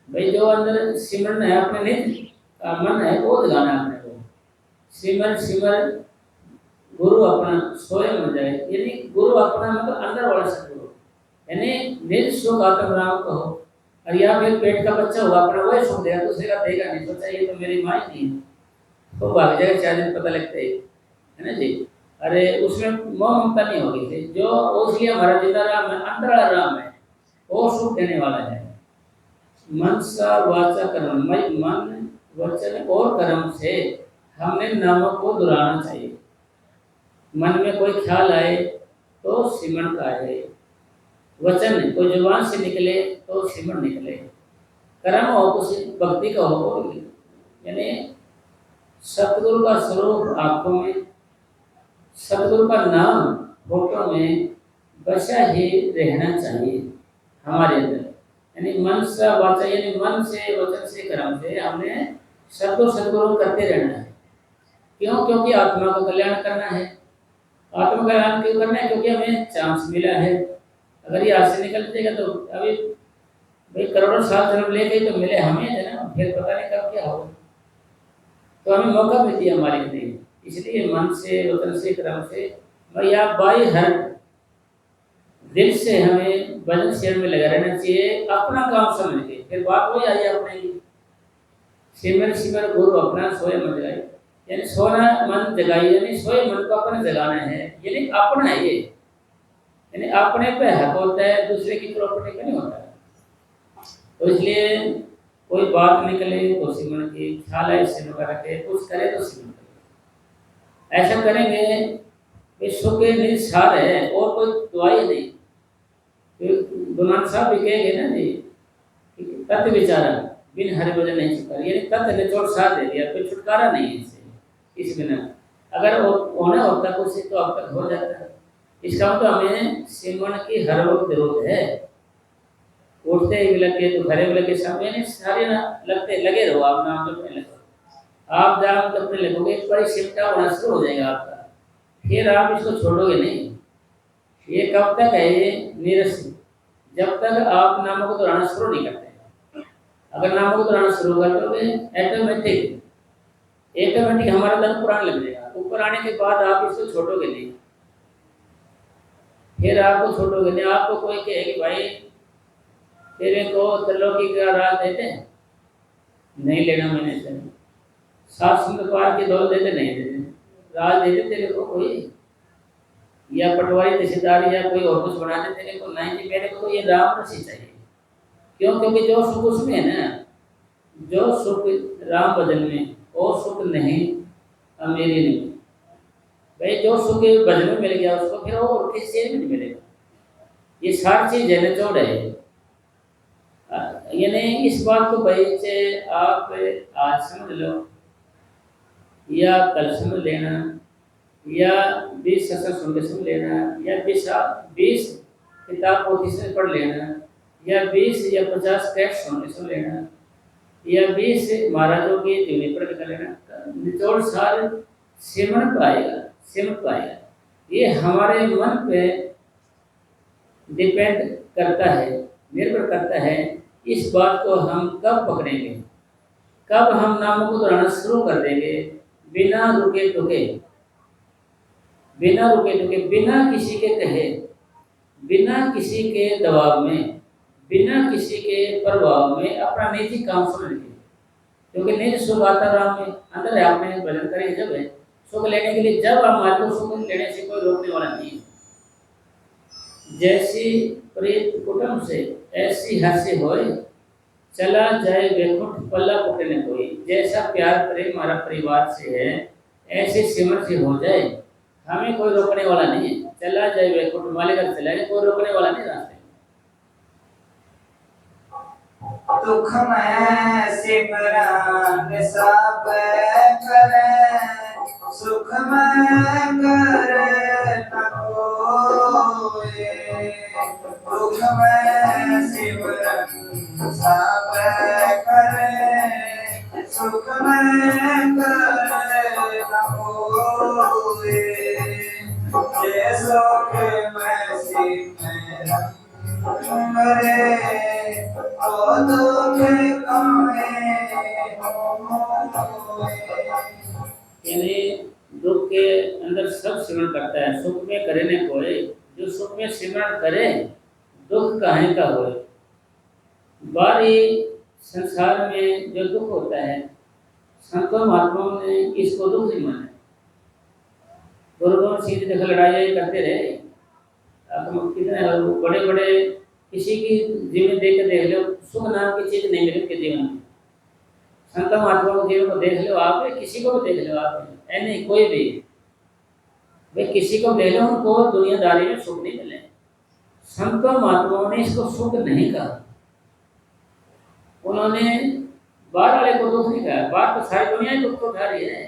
भाई जो अंदर सिमरन है, अपने निज का मन है, वो जगाना है अपने को। सिमर सिमर गुरु अपना, सोया मन जगाए, यानी गुरु अपना मतलब अंदर वाला सदगुरु, यानी निज सुख आत्म राम कहो। और या फिर पेट का बच्चा होगा, अपना वही सुख देगा, दूसरे का देगा नहीं। सोचा ये तो मेरी माँ ही नहीं है, तो भाग जाएगा, 4 दिन पता लगते है ना जी। अरे उसमें मोह ममता नहीं होगी थी, जो उसलिए हमारा जिंदा राम है, अंदर वाला राम है, वो सुख देने वाला है। मन सा वाचा कर्म, मन वचन और कर्म से हमने नामों को दोहराना चाहिए। मन में कोई ख्याल आए तो सिमरन का आए, वचन कोई जुबान से निकले तो सिमरन निकले, कर्म हो कुछ भक्ति का हो, यानी सतगुरु का स्वरूप आंखों में, सतगुरु का नाम होठों में बसा ही रहना चाहिए हमारे अंदर। यानी मन से वाचा, यानी मन से वचन से कर्म से हमने सतगुरु करते रहना है। क्यों? क्योंकि आत्मा का कल्याण करना है। आत्मा का कल्याण क्यों करना है? क्योंकि हमें चांस मिला है। अगर ये हाथ से निकल जाएगा तो अभी भाई करोड़ों साल जन्म लेके तो मिले हमें है ना, फिर पता नहीं कब क्या होगा। तो हमें मौका मिलती है हमारी जिंदगी, इसलिए मन से वचन से कर्म से भाई आप बाई हर दिल से हमें भजन शेर में लगा रहना चाहिए, अपना काम समझ के। फिर बात वही आई अपने की, सिमर सिमर गुरु अपना, सोए मन जगाए, यानी सोना मन जगाई, यानी सोए मन को अपने जगाना है, यानी अपना है ये, यानी अपने पे हक होता है, दूसरे की प्रॉपर्टी का नहीं होता है। तो इसलिए कोई बात निकले तो सिमरन की, ख्याल है सिमरन का रखे, कुछ करे तो सिमरन करे। ऐसा करेंगे कि सुख के निसार है, और कोई दवाई नहीं। गुरु साहब भी कहेंगे ना जी, तत्व विचारा बिन हरि भजन नहीं छुटकारा, यानी तत्व निचोड़ साथ दे दिया, कोई छुटकारा नहीं है इससे, इस बिना अगर होना होता कुछ तो अब तक हो जाता। इसका मतलब हमें सिमरन की हर वक्त जरूरत है। उठते ही लगे तो घरे लगे, सामने नहीं सारे ना लगते लगे रहो, आप नाम जपने लगो, आप नाम जपने लगोगे, एक बार सिमटा होना शुरू हो जाएगा आपका, फिर आप इसको छोड़ोगे नहीं। ये कब तक है? ये निरस, जब तक आप नामों को दोहराना शुरू नहीं करते। अगर नामों को दोहराना शुरू कर दोगे ऑटोमेटिक हमारा तन पुराना लग जाएगा। ऊपर आने के बाद आप इसको छोड़ोगे नहीं, फिर आपको छोड़ोगे नहीं। आपको कोई कहे कि भाई तेरे को त्रिलोकी का राज देते हैं, नहीं लेना मैंने से, 7 समुद्र पार की दौलत देते, नहीं देते, राज देते तेरे को कोई, या पटवारी तहसीलदार या कोई और कुछ बना देते तेरे को, नहीं जी मेरे को तो ये राम रसी चाहिए। क्यों? क्योंकि जो सुख उसमें है ना, जो सुख राम भजन में, और सुख नहीं मेरी नहीं। भाई जो सुख भजन में मिल गया उसको फिर और किसी चीज में नहीं मिलेगा। ये सारी चीज है निचोड़ है। यानी इस बात को भाई से आप आज समझ लो, या कल समझ लेना, या 20 सत्संग सुन के समझ लेना, या 20 किताब पोथी से पढ़ लेना, या 20 या 50 टेक्स्ट सुन के सुन लेना, या 20 महाराजों की जीवनी पढ़ के कर लेना, निचोड़ सार सिमरन पाएगा, सिमरन पाएगा। ये हमारे मन पे डिपेंड करता है, निर्भर करता है। इस बात को हम कब पकड़ेंगे, कब हम नामों को दोहराना शुरू कर देंगे, बिना रुके टुके, बिना रुके टुके, बिना किसी के कहे, बिना किसी के दबाव में, बिना किसी के प्रभाव में, अपना निजी काम समझ के। क्योंकि निज सुख आता राम में, अंदर है, आपने भजन करेंगे जब है सुख लेने के लिए, जब हमारे को सुख लेने से कोई रोकने वाला नहीं है। जैसी प्रीत कुटुंब से ऐसी हंसी होए, चला जाए बेखुट पल्ला पुटे न कोई। जैसा प्यार प्रेम हमारा परिवार से है, ऐसे सिमर से हो जाए, हमें कोई रोकने वाला नहीं है। चला जाए बेखुट, माले का चला जाए, कोई रोकने वाला नहीं रास्ते। दुख में सिमरन सब करे, सुख में करे न कोई। दुख में सिमरन सब करे, सुख में करे न कोई। ये सुख में सिमरन करे, ओ दुख कमे होए। यानी दुख के अंदर सब सिमरण करता है, सुख में करे न कोई। जो सुख में सिमरण करे दुख काहे का होए। बारी संसार में जो दुख होता है, संतों महात्माओं ने इसको दुख नहीं माना। गुरु गोविंद सिंह जी देखो लड़ाई करते रहे, अब कितने बड़े बड़े किसी की जीवन देख के देख लो, सुख नाम की चीज नहीं मिली उनके जीवन में। संत महात्माओं के जीवन को देख लो आप, किसी को भी देख लो आप, नहीं कोई भी भाई किसी को देख लो, उनको दुनियादारी में सुख नहीं मिले। संतों महात्माओं ने इसको सुख नहीं कहा, उन्होंने बाहर वाले को दुख नहीं कहा। बाहर तो सारी दुनिया ही दुख को उठा रही है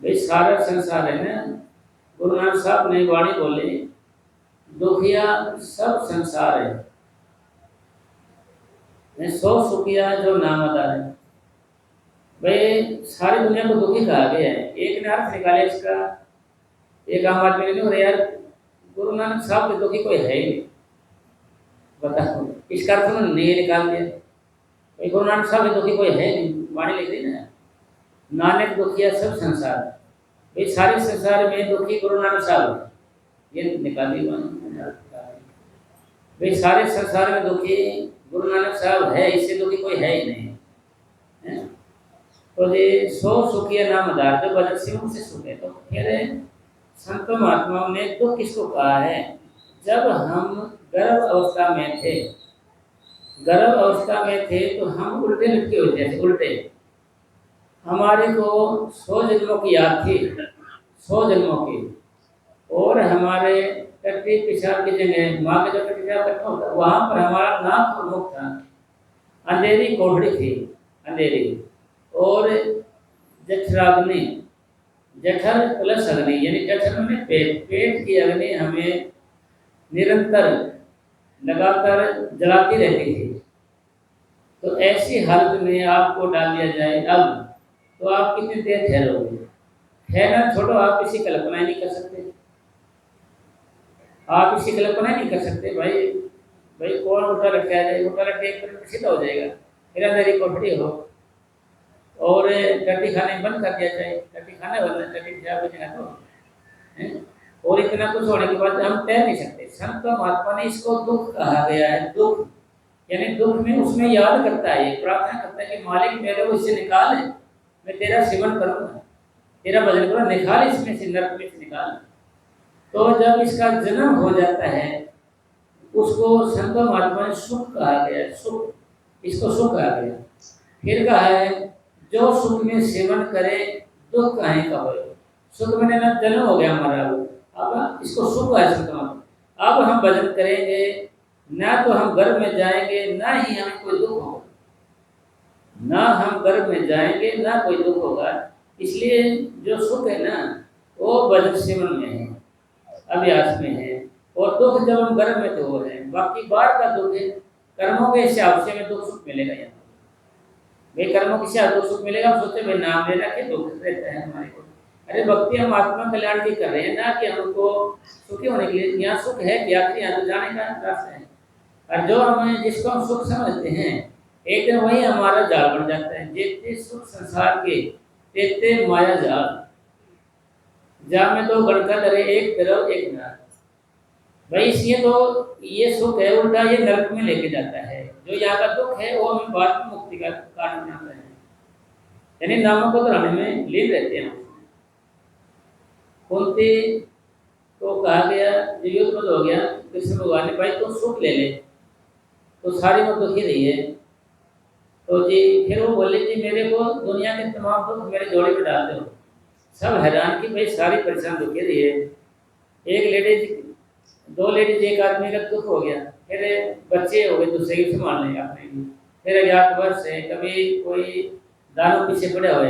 भाई, सारा संसार है ना। गुरु नानक साहब ने वाणी बोली, दुखिया सब संसार है, सो सुखिया जो नामदार है। भाई सारी दुनिया को दुखी कहा गया है। एक ने अर्थ निकाले इसका, एक आम आदमी ने बोला यार गुरु नानक साहब के दुखी कोई है ही नहीं, बताओ इसका अर्थ उन्होंने नहीं निकाल दिया। भाई गुरु नानक साहब के दुखी कोई है नहीं, वाणी लिख दी ना, नानक दुखिया सब संसार। भाई सारे संसार में दुखी गुरु नानक साहब, ये निकाली भाई सारे संसार में दुखी गुरु नानक साहब है, इससे दुखी कोई है ही नहीं है? तो ये सो सुखिया नामदार, जो भजन से उनसे सुख है। तो फिर संत महात्माओं ने दुख किसको कहा है? जब हम गर्भ अवस्था में थे, गर्भ अवस्था में थे तो हम उल्टे लटके होते थे, उल्टे। हमारे को 100 जन्मों की याद थी, 100 जन्मों की। और हमारे टट्टी पेशाब की जगह माँ के जो पेशाब इकट्ठा होता वहाँ पर हमारा नाक और मुख था। अंधेरी कोठड़ी थी, अंधेरी। और जठराग्नि, जठर प्लस अग्नि, यानी जठर में पेट, पेट की अग्नि हमें निरंतर लगातार जलाती रहती थी। तो ऐसी हालत में आपको डाल दिया जाए अब, तो आप कितनी देर ठहरोगे? ठहरना छोड़ो, आप इसी कल्पना नहीं कर सकते, आप इसी कल्पना नहीं कर सकते। भाई भाई कौन उल्टा लग जाए, उल्टा लग के सीधा हो जाएगा, फिर अंधेरी कोठड़ी हो और टट्टी खाने बंद कर दिया जाए, टट्टी खाने वाला टट्टी बचेगा तो। और इतना कुछ होने के बाद हम तैर नहीं सकते। संत महात्मा ने इसको दुख कहा गया है। दुख यानी दुख में उसमें याद करता है, प्रार्थना करता है कि मालिक मेरे को इससे निकाल, मैं तेरा सेवन करूँगा, तेरा भजन करूँगा, निकाल इसमें से, नरक में से निकाल। तो जब इसका जन्म हो जाता है उसको संत महात्मा ने सुख कहा गया, सुख, इसको सुख कहा गया। फिर कहा है जो सुख में सेवन करे दुख काहे का हो। सुख में ना जन्म हो गया हमारा, अब इसको सुख है संत महात्मा। अब हम भजन करेंगे, ना तो हम गर्भ में जाएंगे, ना ही हमें कोई दुख होगा, ना हम गर्भ में जाएंगे ना कोई दुख होगा। इसलिए जो सुख है ना वो भजन सेवन में है, अभ्यास में है। और दुख जब हम गर्भ में तो हो रहे हैं, बाकी बाहर का दुख है कर्मों के हिसाब से हमें दुख सुख मिलेगा। यहाँ भाई कर्मों के हिसाब दुख सुख मिलेगा, हम सोचते भाई नाम लेना के दुख रहता है हमारे को। अरे भक्ति हम आत्मा कल्याण की कर रहे हैं ना कि हमको सुखी होने के लिए। यहाँ सुख है कि आखिर यहाँ तो जाने का रास्ता है। और जो हमें जिसको हम सुख समझते हैं एक दिन वही हमारा जाल बन जाता है। जितने सुख संसार के तेते माया जाल, जहाँ में तो गणका करे एक तरफ एक नार। भाई इसलिए तो ये सुख है उल्टा ये नरक में लेके जाता है। जो यहाँ का दुख है वो हमें बाद में मुक्ति का कारण बनाता है, यानी नामों को दोहराने में लीन रहते हैं। कुंती को कहा गया, युद्ध हो गया, कृष्ण भगवान ने भाई तो सुख ले ले, तो सारी वो दुखी रही है। तो जी फिर वो बोले जी मेरे को दुनिया के तमाम दुख मेरे जोड़े में डाल दो। सब हैरान कि भाई सारी परेशान दुखी रही है। एक लेडीज, 2 लेडीज, एक आदमी का दुख हो गया। फिर बच्चे हो गए दूसरे की संभाल लें अपने लिए, फिर अज्ञातवर्ष है, कभी कोई दानों पीछे पड़े हुए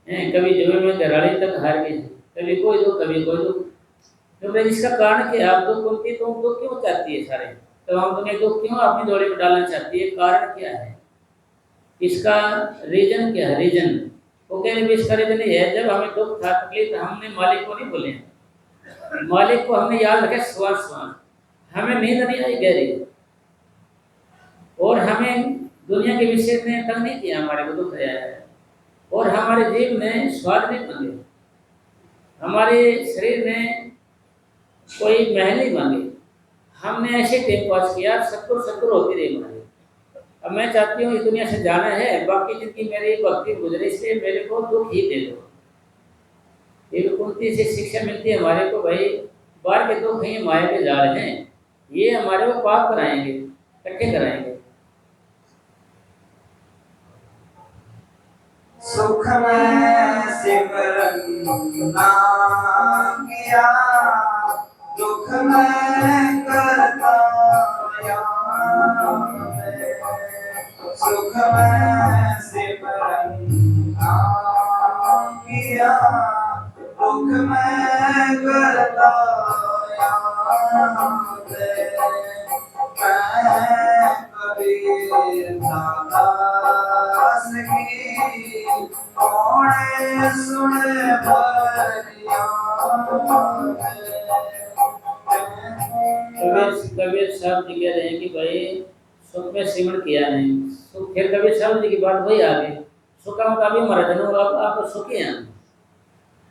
हैं, कभी जुए में घराड़ी तक हार गए, कभी कोई दुख कभी कोई दुख। तो भाई इसका कारण क्या है? आप दुख होती तो दुख क्यों चाहती है सारे, तो हम तुम्हें दुख क्यों अपनी जोड़ी में डालना चाहती है, कारण क्या है, इसका रीजन क्या है? रीजन वो कह रहे इसका रीजन ये है, जब हमें दुख था तकलीफ था, हमने मालिक को नहीं बोले, मालिक को हमने याद रखा श्वास श्वास, हमें नींद नहीं आई गहरी, और हमें दुनिया के विषय में तंग नहीं किया, हमारे को दुख आया है, और हमारे जीव ने स्वाद नहीं मांगे, हमारे शरीर ने कोई महल नहीं मांगे, हमने ऐसे टाइम पास किया, सत्तर सत्तर होती रही हमारी। अब मैं चाहती हूँ इस दुनिया से जाना है, बाकी जिनकी मेरी भक्ति गुजरे, इसलिए मेरे को दुख ही दे दो। एक कुंती से शिक्षा मिलती है हमारे को, भाई बाहर के दुख ही माया के जाल हैं, ये हमारे को पाप कराएंगे, इकट्ठे कराएंगे। सुख में सिमरन ना किया, दुख में करता याद है। सुख में सिमरन ना किया, दुख में करता याद है। मैं कबीर दास की कौन सुने भरिया। कबीर साहब जी कह रहे हैं कि भाई सुख में सिमरण किया नहीं, सुख, फिर कबीर साहब जी की बात वही आ गई, सुख का मुताबिक मरा जनू आप सुखी हैं,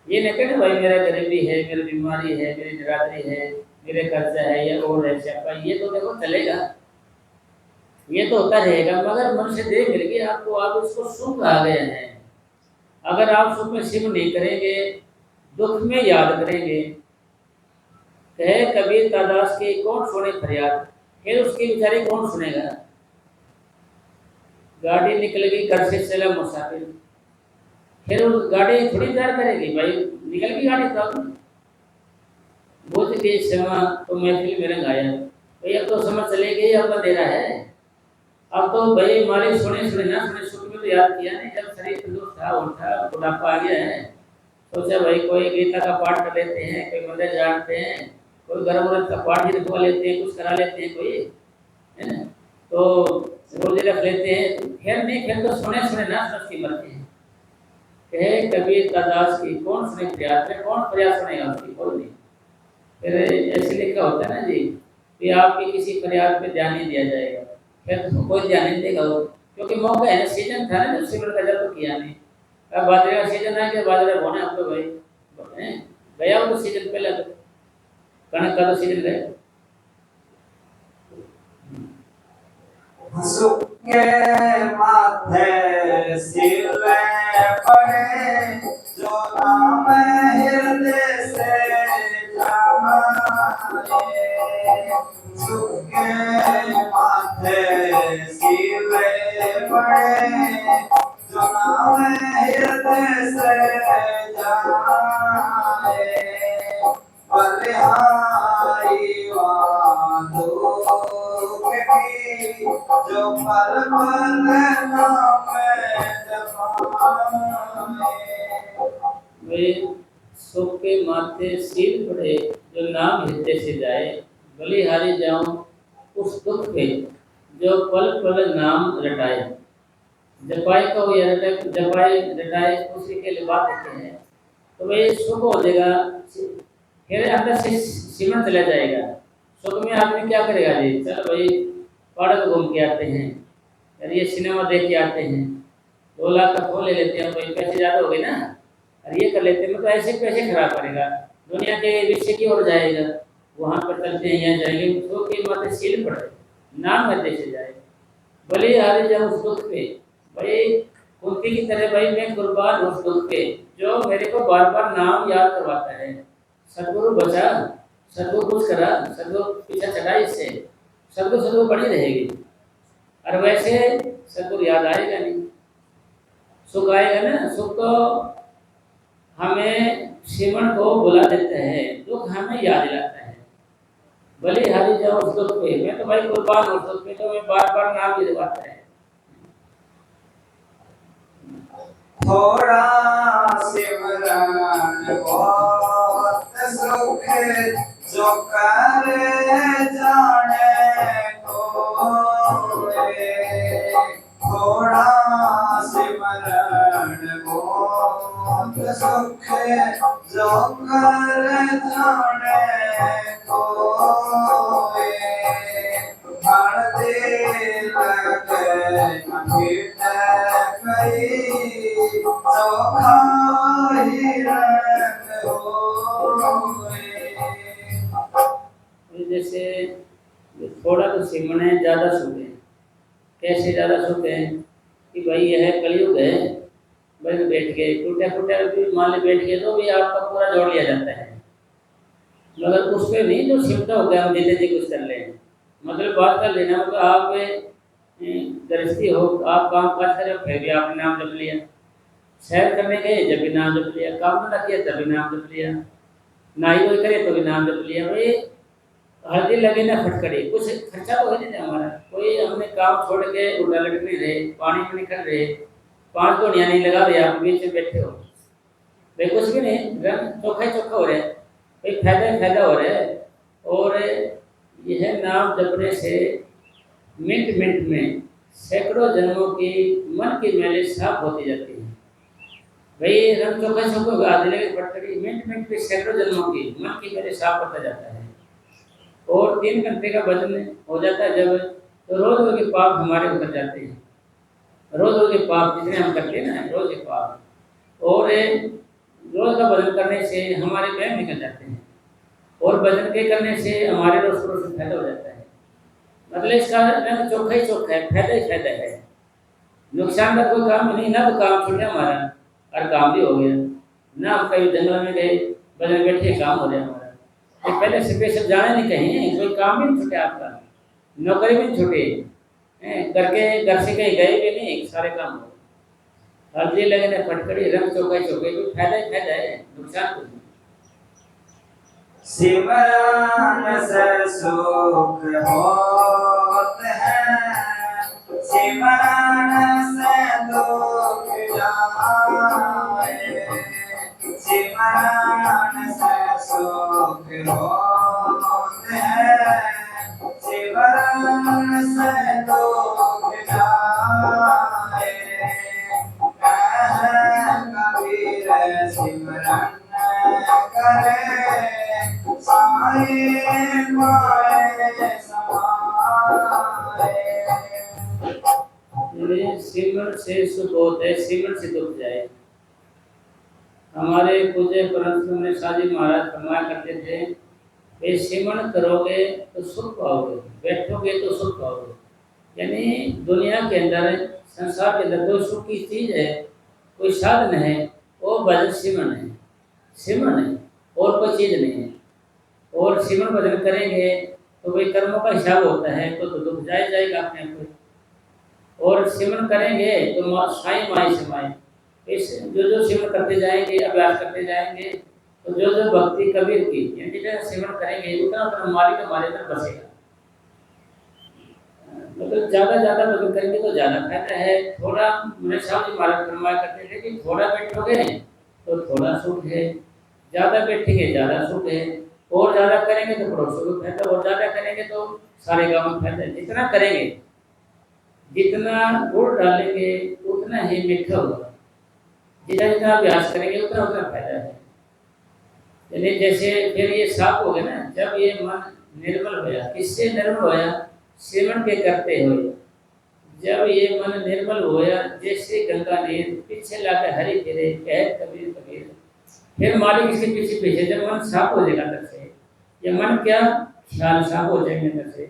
ये नहीं कहते भाई मेरा गरीबी है, मेरी बीमारी है, मेरी निरादरी है, मेरे कर्जा है, या और है चक्का, ये तो देखो चलेगा, ये तो होता रहेगा, मगर मन से देख मिल गई आपको, आप उसको सुख आ गए हैं। अगर आप सुख में सिमरण नहीं करेंगे, दुख में याद करेंगे, कहे कबीर का दास की कौन सुने फरियाद, फिर उसकी बेचारी कौन सुनेगा। गाड़ी निकल गई घर से चला मुसाफिर, फिर उस गाड़ी थोड़ी इंतजार करेगी, भाई निकल गई गाड़ी तब बुझ गई क्षमा तो महफिल में रंग आया, भाई अब तो समझ चले गई, अब अंधेरा है, अब तो भाई मालिक सुने सुने ना सुने, सुख में तो याद किया नहीं, जब शरीर तंदुरुस्त था उठा बुढ़ापा आ गया है, सोचा भाई कोई गीता का पाठ कर लेते हैं, कोई मंदिर जानते हैं, कोई गर्म व्रत का पाठ ही रखवा लेते हैं, कुछ करा लेते हैं कोई, है ना, तो रोजे रख लेते हैं, फिर नहीं, फिर तो सुने सुने ना उसकी मर्जी है। कहे कबीर का दास की कौन सुने प्रयास में, कौन प्रयास सुनेगा उसकी, कोई नहीं। फिर ऐसे लिखा होता है ना जी कि आपकी किसी फरियाद पे ध्यान नहीं दिया जाएगा, फिर तो कोई ध्यान नहीं देगा वो, क्योंकि मौका है ना, सीजन था ना जब सिमरन का, जब तो किया नहीं, अब बाजरे का सीजन आ गया, बाजरा बोना अब तो भाई गया वो तो सीजन, पहले तो कनक का तो सीजन गया। सुख के माथे सिर पड़े, जो नाम हृदय से जाए। सुख के माथे सिर पड़े, जो नाम हृदय से जाए। बलिहारी वादो की, जो पल पल नाम वे सुख के माथे सिर पड़े, जो नाम हृदय से जाए, बलिहारी जाऊं उस दुख पे, जो पल पल नाम रटाए। जपाए को या जपाए रटाए उसी के लिए बात कहते हैं, तो भाई सुख हो जाएगा, फिर अंदर से सिमरन चला जाएगा। सुख में आदमी क्या करेगा जी, चलो भाई पार्क घूम के आते हैं, यार ये सिनेमा देख के आते हैं, 2 लाख का फोन ले लेते हैं, भाई पैसे ज़्यादा हो गए ना, और ये कर लेते हैं, मतलब ऐसे पैसे खराब करेगा, दुनिया के विषय की ओर जाएगा, वहाँ पर चलते हैं, यहाँ जाएंगे, सुख के माथे सिर पड़े, नाम हृदय से जाए, भले हारे जाओ उस दुख पे, भाई कुंती की तरह भाई मैं कुर्बान उस दुख पे, जो मेरे को बार बार नाम याद करवाता है। सदगुरु बचा, सदगुरु कुछ करा, सदगुरु पीछा चढ़ा, इससे सदगुरु बड़ी रहेगी, और वैसे सदगुरु याद आएगा नहीं, सुख आएगा ना, सुख तो हमें सिमरन को बुला देते हैं, दुख हमें याद दिलाता है। भले हारी जाओ उस दुख पे, मैं तो भाई कुर्बान हूँ दुख पे, तो मैं बार बार नाम ही दिलवाता है। थोड़ा सिमरन बहुत सुख जो कर जाने कोय। थोड़ा सिमरन बहुत सुख जो कर जाने कोय। हर दिल लगे फिट कई चोखा हिरन होए। जैसे थोड़ा तो सिमरन है, ज्यादा सुख है। कैसे ज्यादा सुख है कि भाई यह कलयुग है, बस बैठ के टूटा फूटा भी मान ले बैठ के तो भी आपका पूरा जोड़ लिया जाता है, मगर उस पे नहीं जो सिमटा हो गया हम जितने जी कुछ कर लें। मतलब बात कर लेना, मतलब आप गृहस्थी हो, आप काम काज कर रहे हो फिर भी आपने नाम जप लिया, सैर करने गए जब भी नाम जप लिया, काम धंधा किया तब भी नाम जप लिया, नाई धोई करे तो भी नाम जप लिया। भाई हल्दी लगे ना फटकड़ी, कुछ खर्चा तो है नहीं हमारा, कोई हमने काम छोड़ के उल्टा लटक नहीं रहे, पानी में निकल रहे, 5 धोनिया नहीं लगा रहे, आप बीच में बैठे हो, भाई कुछ भी नहीं, रंग चोखा ही चोखा हो रहा है, भाई फायदा ही फायदा हो रहा है। और यह नाम जपने से मिनट मिनट में सैकड़ों जन्मों की मन की मैलें साफ होती जाती है। भाई रंग चोखा चोखा गा दिले फटकड़ी, मिनट मिनट में सैकड़ों जन्मों की मन की मैलें साफ होता जाता है। और 3 घंटे का भजन हो जाता है जब, तो रोज रोज के पाप हमारे उतर जाते हैं, रोज रोज के पाप जितने हम करते हैं ना, रोज के पाप, और रोज का भजन करने से हमारे वहम निकल जाते हैं, और भजन के करने से हमारे रोज रोज से फायदा हो जाता है। मतलब इसका रंग चोखा ही चोखा है, फायदा ही फायदा है, नुकसान का कोई काम नहीं, ना तो काम छूटे हमारा और काम भी हो गया, ना हम कहीं जंगल में गए भजन बैठे काम हो गया हमारा। ये पहले से पैसे जाने नहीं कहीं, कोई काम भी नहीं छूटे आपका, नौकरी भी नहीं छूटे, करके घर से कहीं गए भी नहीं, सारे काम हो। हल्दी लगे ना फटकड़ी, रंग चौका चौके, कोई फायदा ही फायदा है, नुकसान कुछ नहीं। सिमरन से सुख होत है, सिमरन से दुख जाए। सिमरन से सुख होत है, सिमरन से दुख जाए। कबीर सिमरन करे साए माए समाए। सिमरन से सुख होता है, सिमरन से दुख जाए। हमारे पूज्य परम ने साजी महाराज फरमाया करते थे, वे सिमरन करोगे तो सुख पाओगे, बैठोगे तो सुख पाओगे। यानी दुनिया के अंदर, संसार के अंदर कोई सुख की चीज है, कोई साधन है, वो भजन सिमरन है, सिमरन है, और कोई चीज नहीं है। और सिमरन भजन करेंगे तो भाई कर्मों का हिसाब होता है, तो दुख जाएगा अपने आप को। और सिमरन करेंगे तो साई माई से माई, इस जो सिमरन करते जाएंगे, अभ्यास करते जाएंगे, तो जो भक्ति कबीर की, यानी जितना सिमरन करेंगे उतना उतना मालिक हमारे अंदर बसेगा। मतलब ज्यादा भजन करेंगे तो ज्यादा फायदा है। थोड़ा मेरे साहब जी महाराज फरमाया करते थे कि थोड़ा बैठोगे तो थोड़ा सुख है, ज्यादा बैठेंगे ज्यादा सुख है, और ज्यादा करेंगे तो पड़ोसों को फायदा, और ज्यादा करेंगे तो सारे गाँव में फायदा है। जितना करेंगे, जितना गुड़ डालेंगे उतना ही मीठा होगा, जितना जितना अभ्यास करेंगे उतना उतना फायदा है। यानी जैसे फिर ये साफ हो गया ना, जब ये मन निर्मल होया, किससे निर्मल होया? सिमरन के करते हुए। जब ये मन निर्मल होया, जैसे गंगा नीर पीछे लाकर हरी फिरे, कह कबीर कबीर, फिर मालिक इसके पीछे पीछे, जब मन साफ हो जाएगा अंदर से, ये मन क्या ख्याल साफ हो जाएंगे अंदर से,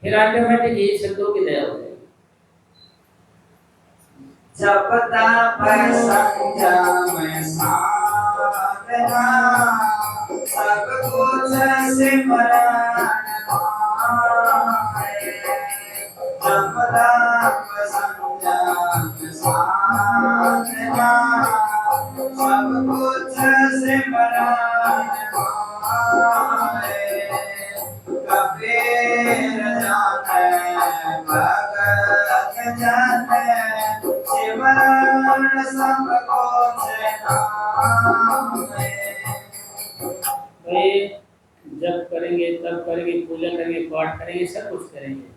फिर ऑटोमेटिक ये शब्दों की दया हो जाएगी। जब तप संयम साधना, सब कुछ सिमरन आए। जब तप संयम साधना, सब कुछ सिमरन आए। भाई जब करेंगे तब करेंगे, पूजा करेंगे, पाठ करेंगे, सब कुछ करेंगे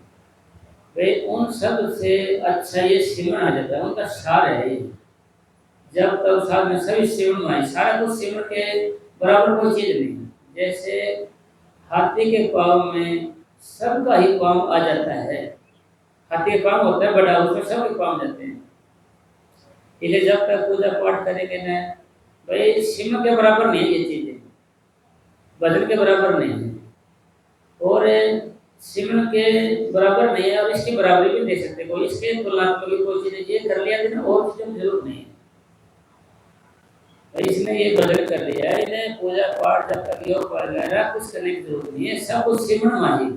भाई, उन सब से अच्छा ये सिमरन आ जाता है, उनका सार है ये। जब तक सार में सभी सिमरन में आए, सारा कुछ सिमरन के बराबर कोई चीज नहीं है। जैसे हाथी के पाँव में सबका ही पाँव आ जाता है, हाथी के पाँव होता है बड़ा, उसमें सबके पाँव जाते हैं। इसलिए जब तक पूजा पाठ करेंगे ना भाई, सिमरन के बराबर नहीं है ये चीजें, भजन के बराबर नहीं है, और सिमरन के बराबर नहीं है, और इसकी बराबरी भी दे सकते कोई, इसके तुलनात्मक कोई चीजें ये कर लिया ना, और चीजों की जरूरत नहीं है। तो इसने ये भजन कर लिया है, इन्हें पूजा पाठ जब तक योग वगैरह कुछ करने की जरूरत नहीं है, सब कुछ सिमरन माही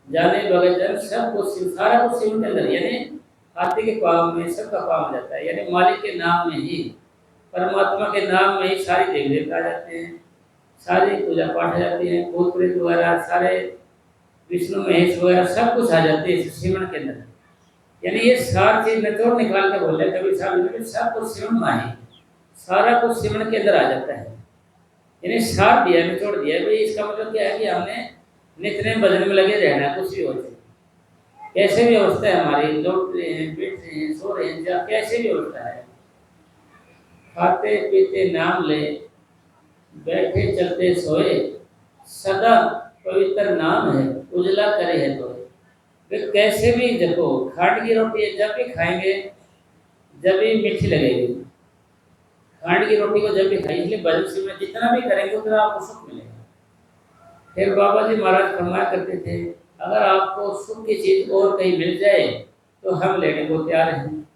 जाने भगत सब कुछ, सारा कुछ सिमरन के अंदर, यानी हाथी के पाँव में सबका पाँव जाता है, यानी मालिक के नाम में ही, परमात्मा के नाम में ही सारी देव देवता आ जाते हैं, सारी पूजा पाठ आ जाती है, भूत प्रेत वगैरह सारे, विष्णु महेश वगैरह सब कुछ आ जाते हैं इस सिमरन के अंदर। यानी ये सारी चीज निचोड़ निकाल के बोल रहे कभी साहब, सब कुछ सिमरन माही, सारा कुछ सिमरन के अंदर आ जाता है, यानी सार दिया, निचोड़ दिया भाई। इसका मतलब क्या है कि हमने नित्य भजन में लगे रहना है, कुछ भी हो जाए, कैसे भी अवस्था है हमारी, लौट रहे हैं, बैठ रहे हैं, सो रहे हैं, जब कैसे भी अवस्था है, खाते पीते नाम ले, बैठे चलते सोए, सदा पवित्र नाम है, उजला करे है तो फिर कैसे भी देखो, खांड की रोटी जब भी खाएंगे जब भी मीठी लगेगी, खांड की रोटी को जब भी खाएंगे, इसलिए भजन सिमरन जितना भी करेंगे उतना आपको सुख मिलेगा। फिर बाबा जी महाराज फरमाया करते थे, अगर आपको सुख की चीज और कहीं मिल जाए तो हम लेने को तैयार हैं,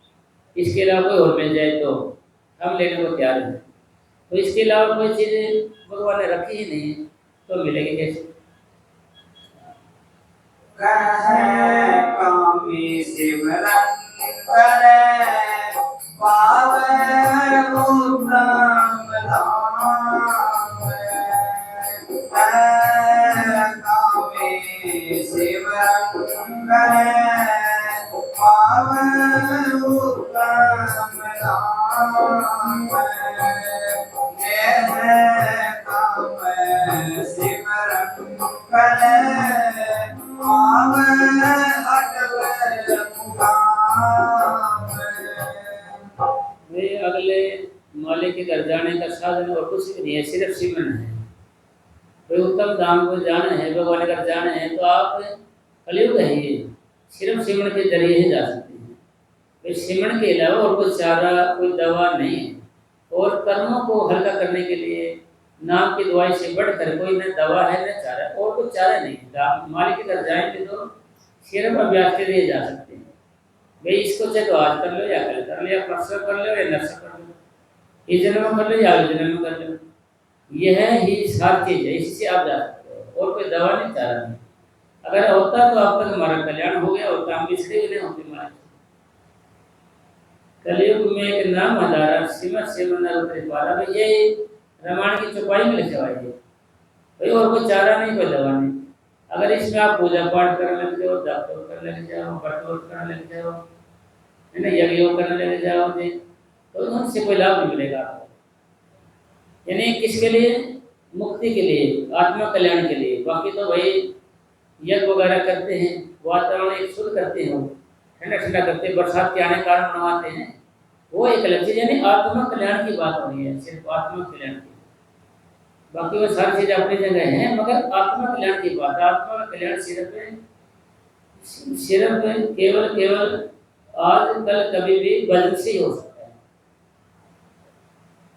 इसके अलावा कोई और मिल जाए तो हम लेने को तैयार हैं। तो इसके अलावा कोई चीज भगवान ने रखी ही नहीं तो मिलेगी कैसे? कामी सिमरन करे पावे उत्तम धाम, कामी सिमरन करे पावे उत्तम धाम, काम सिमरन करे अगले मालिक के घर जाने का साधन और कुछ भी नहीं है, सिर्फ सिमरन है। कोई उत्तम धाम को जाना है, भगवान के घर जाना है तो आप कलयुग है ये, सिर्फ सिमरन के जरिए ही जा सकते हैं। तो सिमरन के अलावा और कोई चारा, कोई दवा नहीं है। और कर्मों को हल्का करने के लिए नाम की दवाई से बढ़कर कोई न दवा है न चारा, और कोई चारा नहीं। मालिक के घर जाएंगे तो सिर्फ अभ्यास के लिए जा सकते हैं भाई, इसको चाहे तो आज कर लो या कल कर लो या परसों कर लो या नरसों कर लो, इस जन्म में कर लो या अगले जन्म में कर लो, यह ही सारी चीज है, इससे आप जा सकते हो। और कोई दवा नहीं, चारा नहीं। अगर होता तो अब तक हमारा कल्याण हो गया होता, हम इसलिए नहीं होते हमारे। कलयुग में एक नाम हजारा सिमर सिमर पारा, ये रामायण की चौपाई में लिखा हुआ है भाई, और कोई चारा नहीं, कोई दवा नहीं। अगर इसमें आप पूजा पाठ करने लग जाओ, जाप करने लग जाओ, व्रत करने लग जाओ, है ना, यज्ञ करने लग जाओ तो उनसे कोई लाभ नहीं मिलेगा आपको। यानी किसके लिए? मुक्ति के लिए, आत्मा कल्याण के लिए। बाकी तो भाई यज्ञ वगैरह करते हैं, वातावरण एक शुद्ध करते हैं, ठंडा ठंडा करते हैं, बरसात के आने कारण मनवाते हैं, वो एक अलग चीज। यानी आत्मा कल्याण की बात हो रही है, सिर्फ आत्मा कल्याण की। बाकी वो सारी चीजें अपनी जगह हैं, मगर आत्मा कल्याण की बात। आत्मा का कल्याण सिर्फ केवल आज कल कभी भी भजन से ही हो सकता है।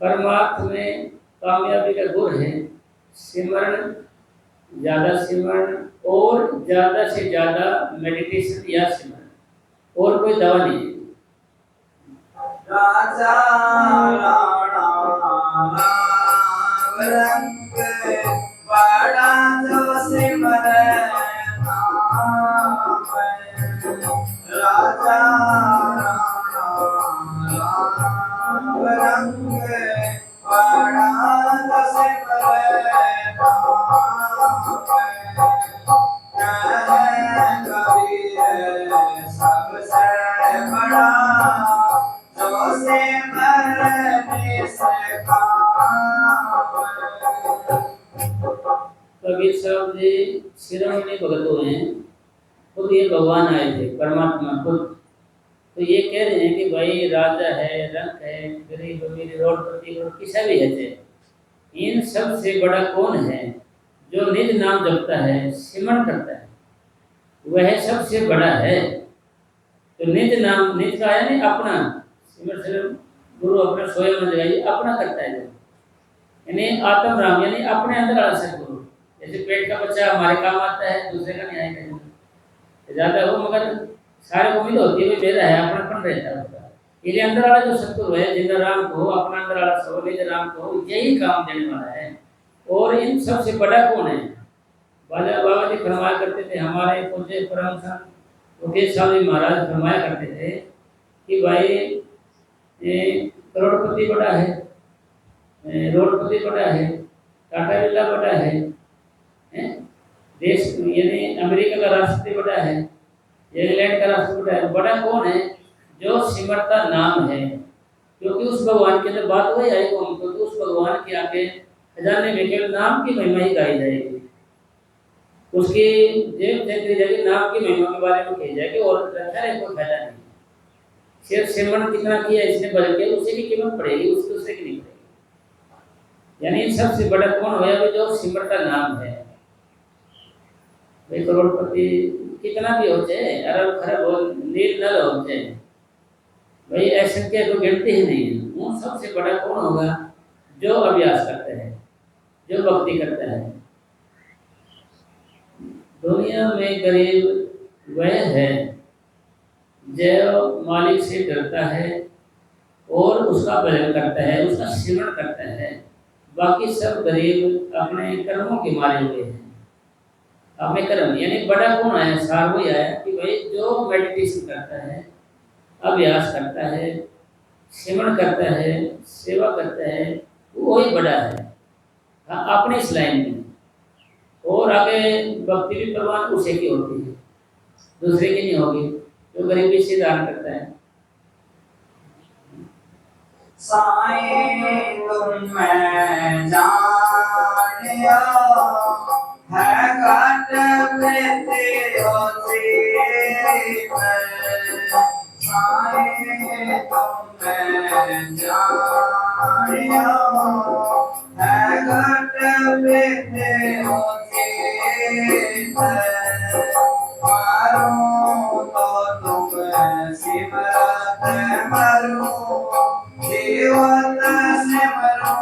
परमार्थ में कामयाबी का गुण है सिमरन, ज्यादा सिमरन और ज्यादा से ज्यादा मेडिटेशन या सिमरन, और कोई दवा नहीं है। राजा राणा रंग बड़ा जो सिमरे नाम, राजा रंग बड़ा जो सिमरे नाम, कबीर सबसे बड़ा जो सिमरने से कबीर साहब जी शिरोमणि भगत हुए हैं, खुद ये भगवान आए थे, परमात्मा खुद। तो ये कह रहे हैं कि भाई राजा है, रंक है, गरीब अमीर, रोडपति और किसा भी है, इन सब से बड़ा कौन है? जो निज नाम जपता है, सिमरण करता है, वह सबसे बड़ा है। तो निज नाम, निज का है नहीं अपना, सिमर सिमर गुरु अपने सोए में लगाइए, अपना करता है जो, यानी आत्म राम, यानी अपने अंदर वाला सदगुरु। जैसे पेट का बच्चा हमारे काम आता है, दूसरे का नहीं आएगा, ज्यादा हो मगर सारे को उम्मीद होती है भाई मेरा है, अपनापन रहता है उसका। इसलिए अंदर वाला जो सतगुरु है, जिंदा राम को अपना अंदर वाला सो, निज राम को, यही काम देने वाला है। और इन सबसे बड़ा कौन है? बाबा जी फरमाया करते थे, हमारे पूज्य परम संत मुकेश साहब जी महाराज फरमाया करते थे कि भाई करोड़पति बड़ा है, रोडपति बड़ा है, टाटा बिरला बड़ा है, देश यानी अमेरिका का राष्ट्रपति बड़ा है, इंग्लैंड का राष्ट्रपति बड़ा है। बड़ा कौन है? जो सिमरता नाम है, क्योंकि उस भगवान के अंदर बात वही आएगी हमको, तो उस भगवान के आगे खजाने में केवल नाम की महिमा ही गाई जाएगी, उसकी जेब देखी जाएगी, नाम की महिमा के बारे में कही जाएगी, और रखा है कोई फायदा नहीं। सिर्फ सिमरन कितना किया इसने बदल के, उसे की कीमत पड़ेगी, उसकी उससे की नहीं पड़ेगी। यानी सबसे बड़ा कौन होया? जो सिमरता नाम है। भाई करोड़पति कितना भी हो जाए, अरब खरब हो, नील नल हो जाए, भाई ऐसे के कोई गिनती ही नहीं है। वो सबसे बड़ा कौन होगा? जो अभ्यास करता है, जो भक्ति करता है। दुनिया में गरीब वह है जो मालिक से डरता है और उसका भजन करता है, उसका सिमरण करता है। बाकी सब गरीब अपने कर्मों के मारे हुए हैं, अपने कर्म। यानी बड़ा कौन आया? सार वही आया कि भाई जो मेडिटेशन करता है, अभ्यास करता है, सिमरण करता है, सेवा करता है, वही बड़ा है अपने इस लाइन में। और आगे भक्ति भी प्रवान उसे की होती है, दूसरे की नहीं होगी, जो गरीबी से दान करता है। साईं तुम मैं जानिया है काट लेते हो सीत। साईं तुम मैं जानिया है काट लेते हो सीत। मारो तो तुम सिमरत मरो, जीवन सिमरो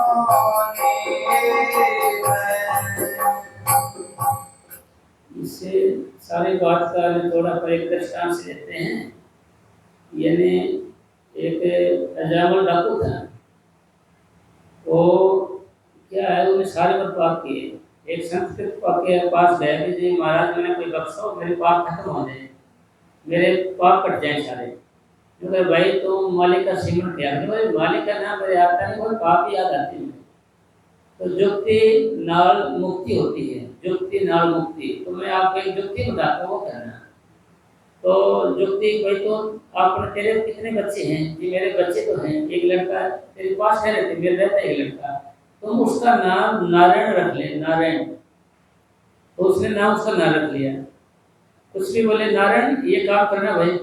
इससे सारी बात का थोड़ा परिदृष्टांत से लेते हैं। यानी एक अजामल डाकू था, वो क्या है, उन्हें सारे मत पाप किए। एक संस्कृत के पास गया कि जी महाराज मैंने कोई बख्शो, मेरे पाप खत्म हो जाए, मेरे पाप कट जाए सारे। क्योंकि भाई तो मालिक का सिमरण किया, भाई मालिक का नाम मेरे आता नहीं, वो पाप याद आते हैं। तो जुक्ति नाल मुक्ति होती है, जुक्ति नाल मुक्ति। तो मैं आपको एक जुक्ति बताता हूँ, वो करना। तो जुक्ति कोई तो आपने, तेरे कितने बच्चे हैं? जी मेरे बच्चे तो हैं, एक लड़का तेरे पास है, रहते मेरे रहता है एक लड़का, तुम उसका नाम नारायण रख ले, नारायण। तो उसने नाम उसका नारायण रख लिया। कुछ भी बोले नारायण ये काम करना भाई,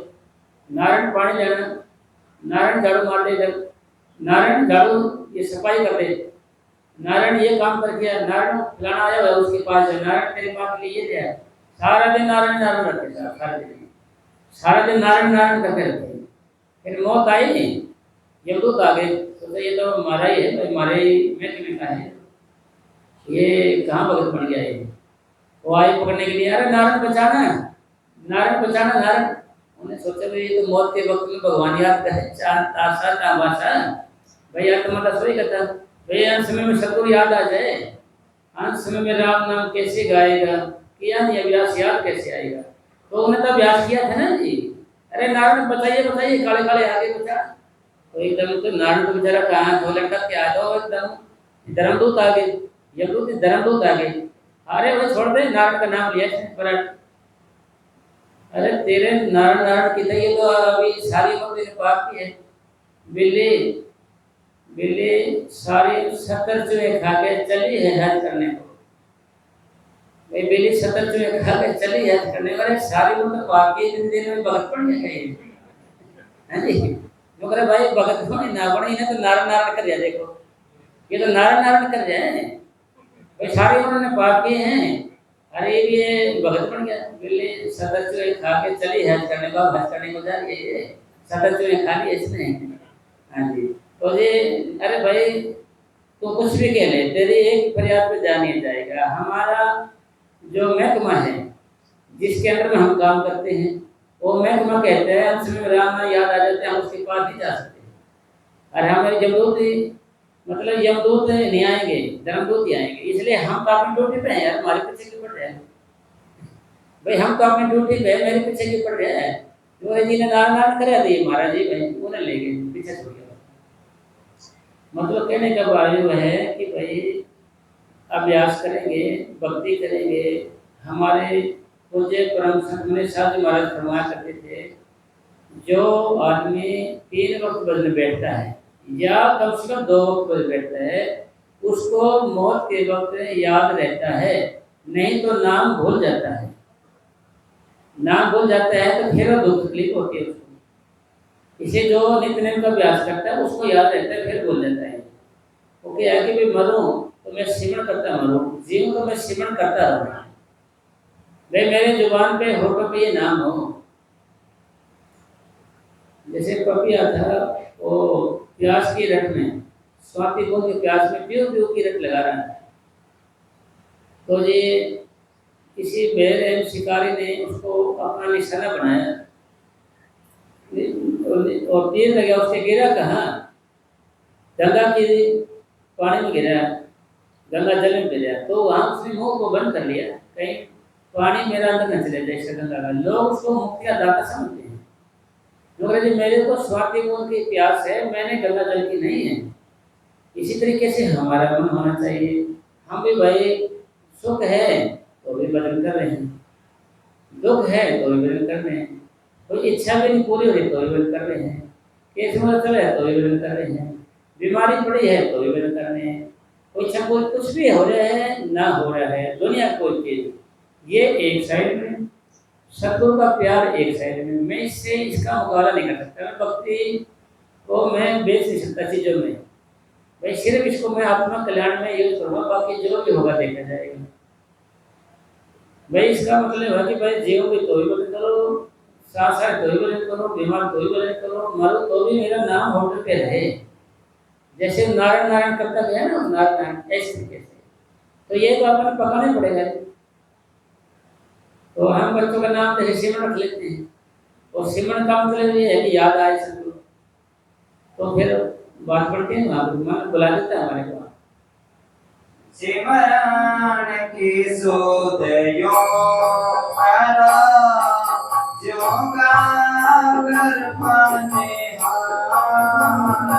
नारायण पानी लेना, नारायण झाड़ू मार दे इधर, नारायण झाड़ू ये सफाई कर दे, नारायण ये काम कर दिया, नारायण फलाना आया हुआ उसके पास है, नारायण तेरे माँ के लिए ये दिया। सारा दिन नारायण नारायण रखते, सारा दिन नारायण नारायण करते रहते। फिर मौत आई नहीं, यमदूत आ गए, तो ये तो हमारा ही है भाई, हमारे में का है, ये कहाँ भगत बन गया है। वो आए पकड़ने के लिए, अरे नारायण बचाना, नारायण बचाना, नारायण। उन्हें सोचा भाई ये तो मौत के वक्त में भगवान याद करे, चांद ताशा तामाशा भाई, यार तुम्हारा सही कहता भाई, अंत समय में सतगुरु याद आ जाए, अंत समय में राम नाम कैसे गाएगा, किया नहीं अभ्यास याद कैसे आएगा। तो उन्हें तो अभ्यास किया था ना जी, अरे नारायण बताइए बताइए, काले काले आगे बचा। तो एकदम तो नारायण को बेचारा कहाँ दो लटक के आ जाओ, एकदम धर्मदूत आ गए, यमदूत धर्मदूत आ गए, अरे वो छोड़ दे, नारायण का नाम लिया पलट। अरे तेरे नारायण नारायण की ये तो अभी सारी उम्र तेरे पाप की है। बिल्ली बिल्ली सारी 70 चूहे खा के चली है हज करने को, भाई बेली 70 चूहे खा के चली है करने वाले सारी लोग तो वाकई दिन में भगत पड़ गया है जी। मगर भाई भगत बने ना बने इन्हें तो नारायण नारायण कर दिया। देखो ये तो नारायण नारायण कर रहे हैं भाई, सारे उन्होंने पाप किए हैं। अरे ये भगत बन गया, बिल्ली 70 चूहे खा के चली है करने का, हज करने को जा रही है, 70 चूहे खा लिए इसने। हाँ जी। तो ये अरे भाई तो कुछ भी कह ले, तेरी एक फरियाद पे जा नहीं जाएगा। हमारा जो महकमा है जिसके अंदर में हम काम करते हैं वो महकमा कहते हैं हम समय राम याद आ जाते हैं, हम उसके पास नहीं जा सकते। अरे हमारे जमदूत मतलब यमदूत नहीं आएंगे, धर्मदूत ही आएंगे। इसलिए हम तो अपनी ड्यूटी पे हैं यार, हमारे पीछे क्यों पड़ रहे हैं भाई? हम तो अपनी ड्यूटी पे, मेरे पीछे क्यों पड़ रहे हैं? जो जी ने नारायण करा दिए महाराज जी भाई, उन्हें ले गए पीछे छोड़ गया। मतलब कहने का भाव है कि भाई अभ्यास करेंगे, भक्ति करेंगे। हमारे पूज्य परम संत मनीष साहब जी महाराज फरमाया करते थे, जो आदमी 3 वक्त भजन बैठता है या कम से कम 2 वक्त भजन बैठता है, उसको मौत के वक्त याद रहता है, नहीं तो नाम भूल जाता है। नाम भूल जाता है तो फिर दुख तकलीफ होती है उसको। इसे जो नित्य नेम का अभ्यास करता है उसको याद रहता है, फिर भूल जाता है। वो क्या है कि भाई मरूं तो मैं सिमरण करता मरूं, जीऊं तो मैं सिमरण करता रहूं भाई, मेरे जुबान पे होठों पे ये नाम हो। जैसे पपिया था वो प्यास की रट में, स्वाति बोल के प्यास में प्यू प्यू की रट लगा रहा है। तो ये किसी बेरहम शिकारी ने उसको अपना निशाना बनाया और तीर लगा, उससे गिरा कहाँ? गंगा की पानी में गिरा, गंगा जल में गिरा। तो वहां उसने मुंह को बंद कर लिया, कहीं पानी मेरा अंदर न चले जाए गंगा का। लोग उसको मुक्ति का दाता समझते हैं। लोग कहते मेरे को स्वाति बोल की प्यास है, मैंने गंगा जल की नहीं है। इसी तरीके से हमारा मन होना चाहिए। हम भी भाई सुख है तो भी भजन कर रहे हैं, दुख है तो भी भजन कर रहे हैं, कोई इच्छा भी नहीं पूरी हो रही तो भी भजन कर रहे हैं, केस में चल है तो भी भजन कर रहे हैं, बीमारी पड़ी है तो भी भजन कर रहे हैं। कोई कुछ भी हो रहा है ना हो रहा है, दुनिया कोई चीज ये एक साइड में, सतगुरु का प्यार एक साइड में। मैं इससे इसका मुकाबला नहीं कर सकता। मैं भक्ति को मैं बेच नहीं सकता चीजों में भाई, सिर्फ इसको मैं आत्मा कल्याण में यूज करूँगा, बाकी जो भी होगा देखा जाएगा भाई। इसका मतलब है कि भाई जीव भी तो भी भजन करो, साथ साथ तो भी भजन करो, बीमार तो भी भजन करो, मरो तो भी मेरा नाम होटल पे रहे। जैसे नारायण नारायण करता गया ना नारायण, ऐसे तरीके से। तो ये तो आपको पकाना पड़ेगा। तो हम बच्चों का नाम जैसे सिमरन रख लेते हैं, और सिमरन का मतलब ये है कि याद आए सबको। तो फिर बात पढ़ते हैं, वहाँ बुला देता है हमारे को। सिमरन की सोदयो हरा जो गागर पाने हार,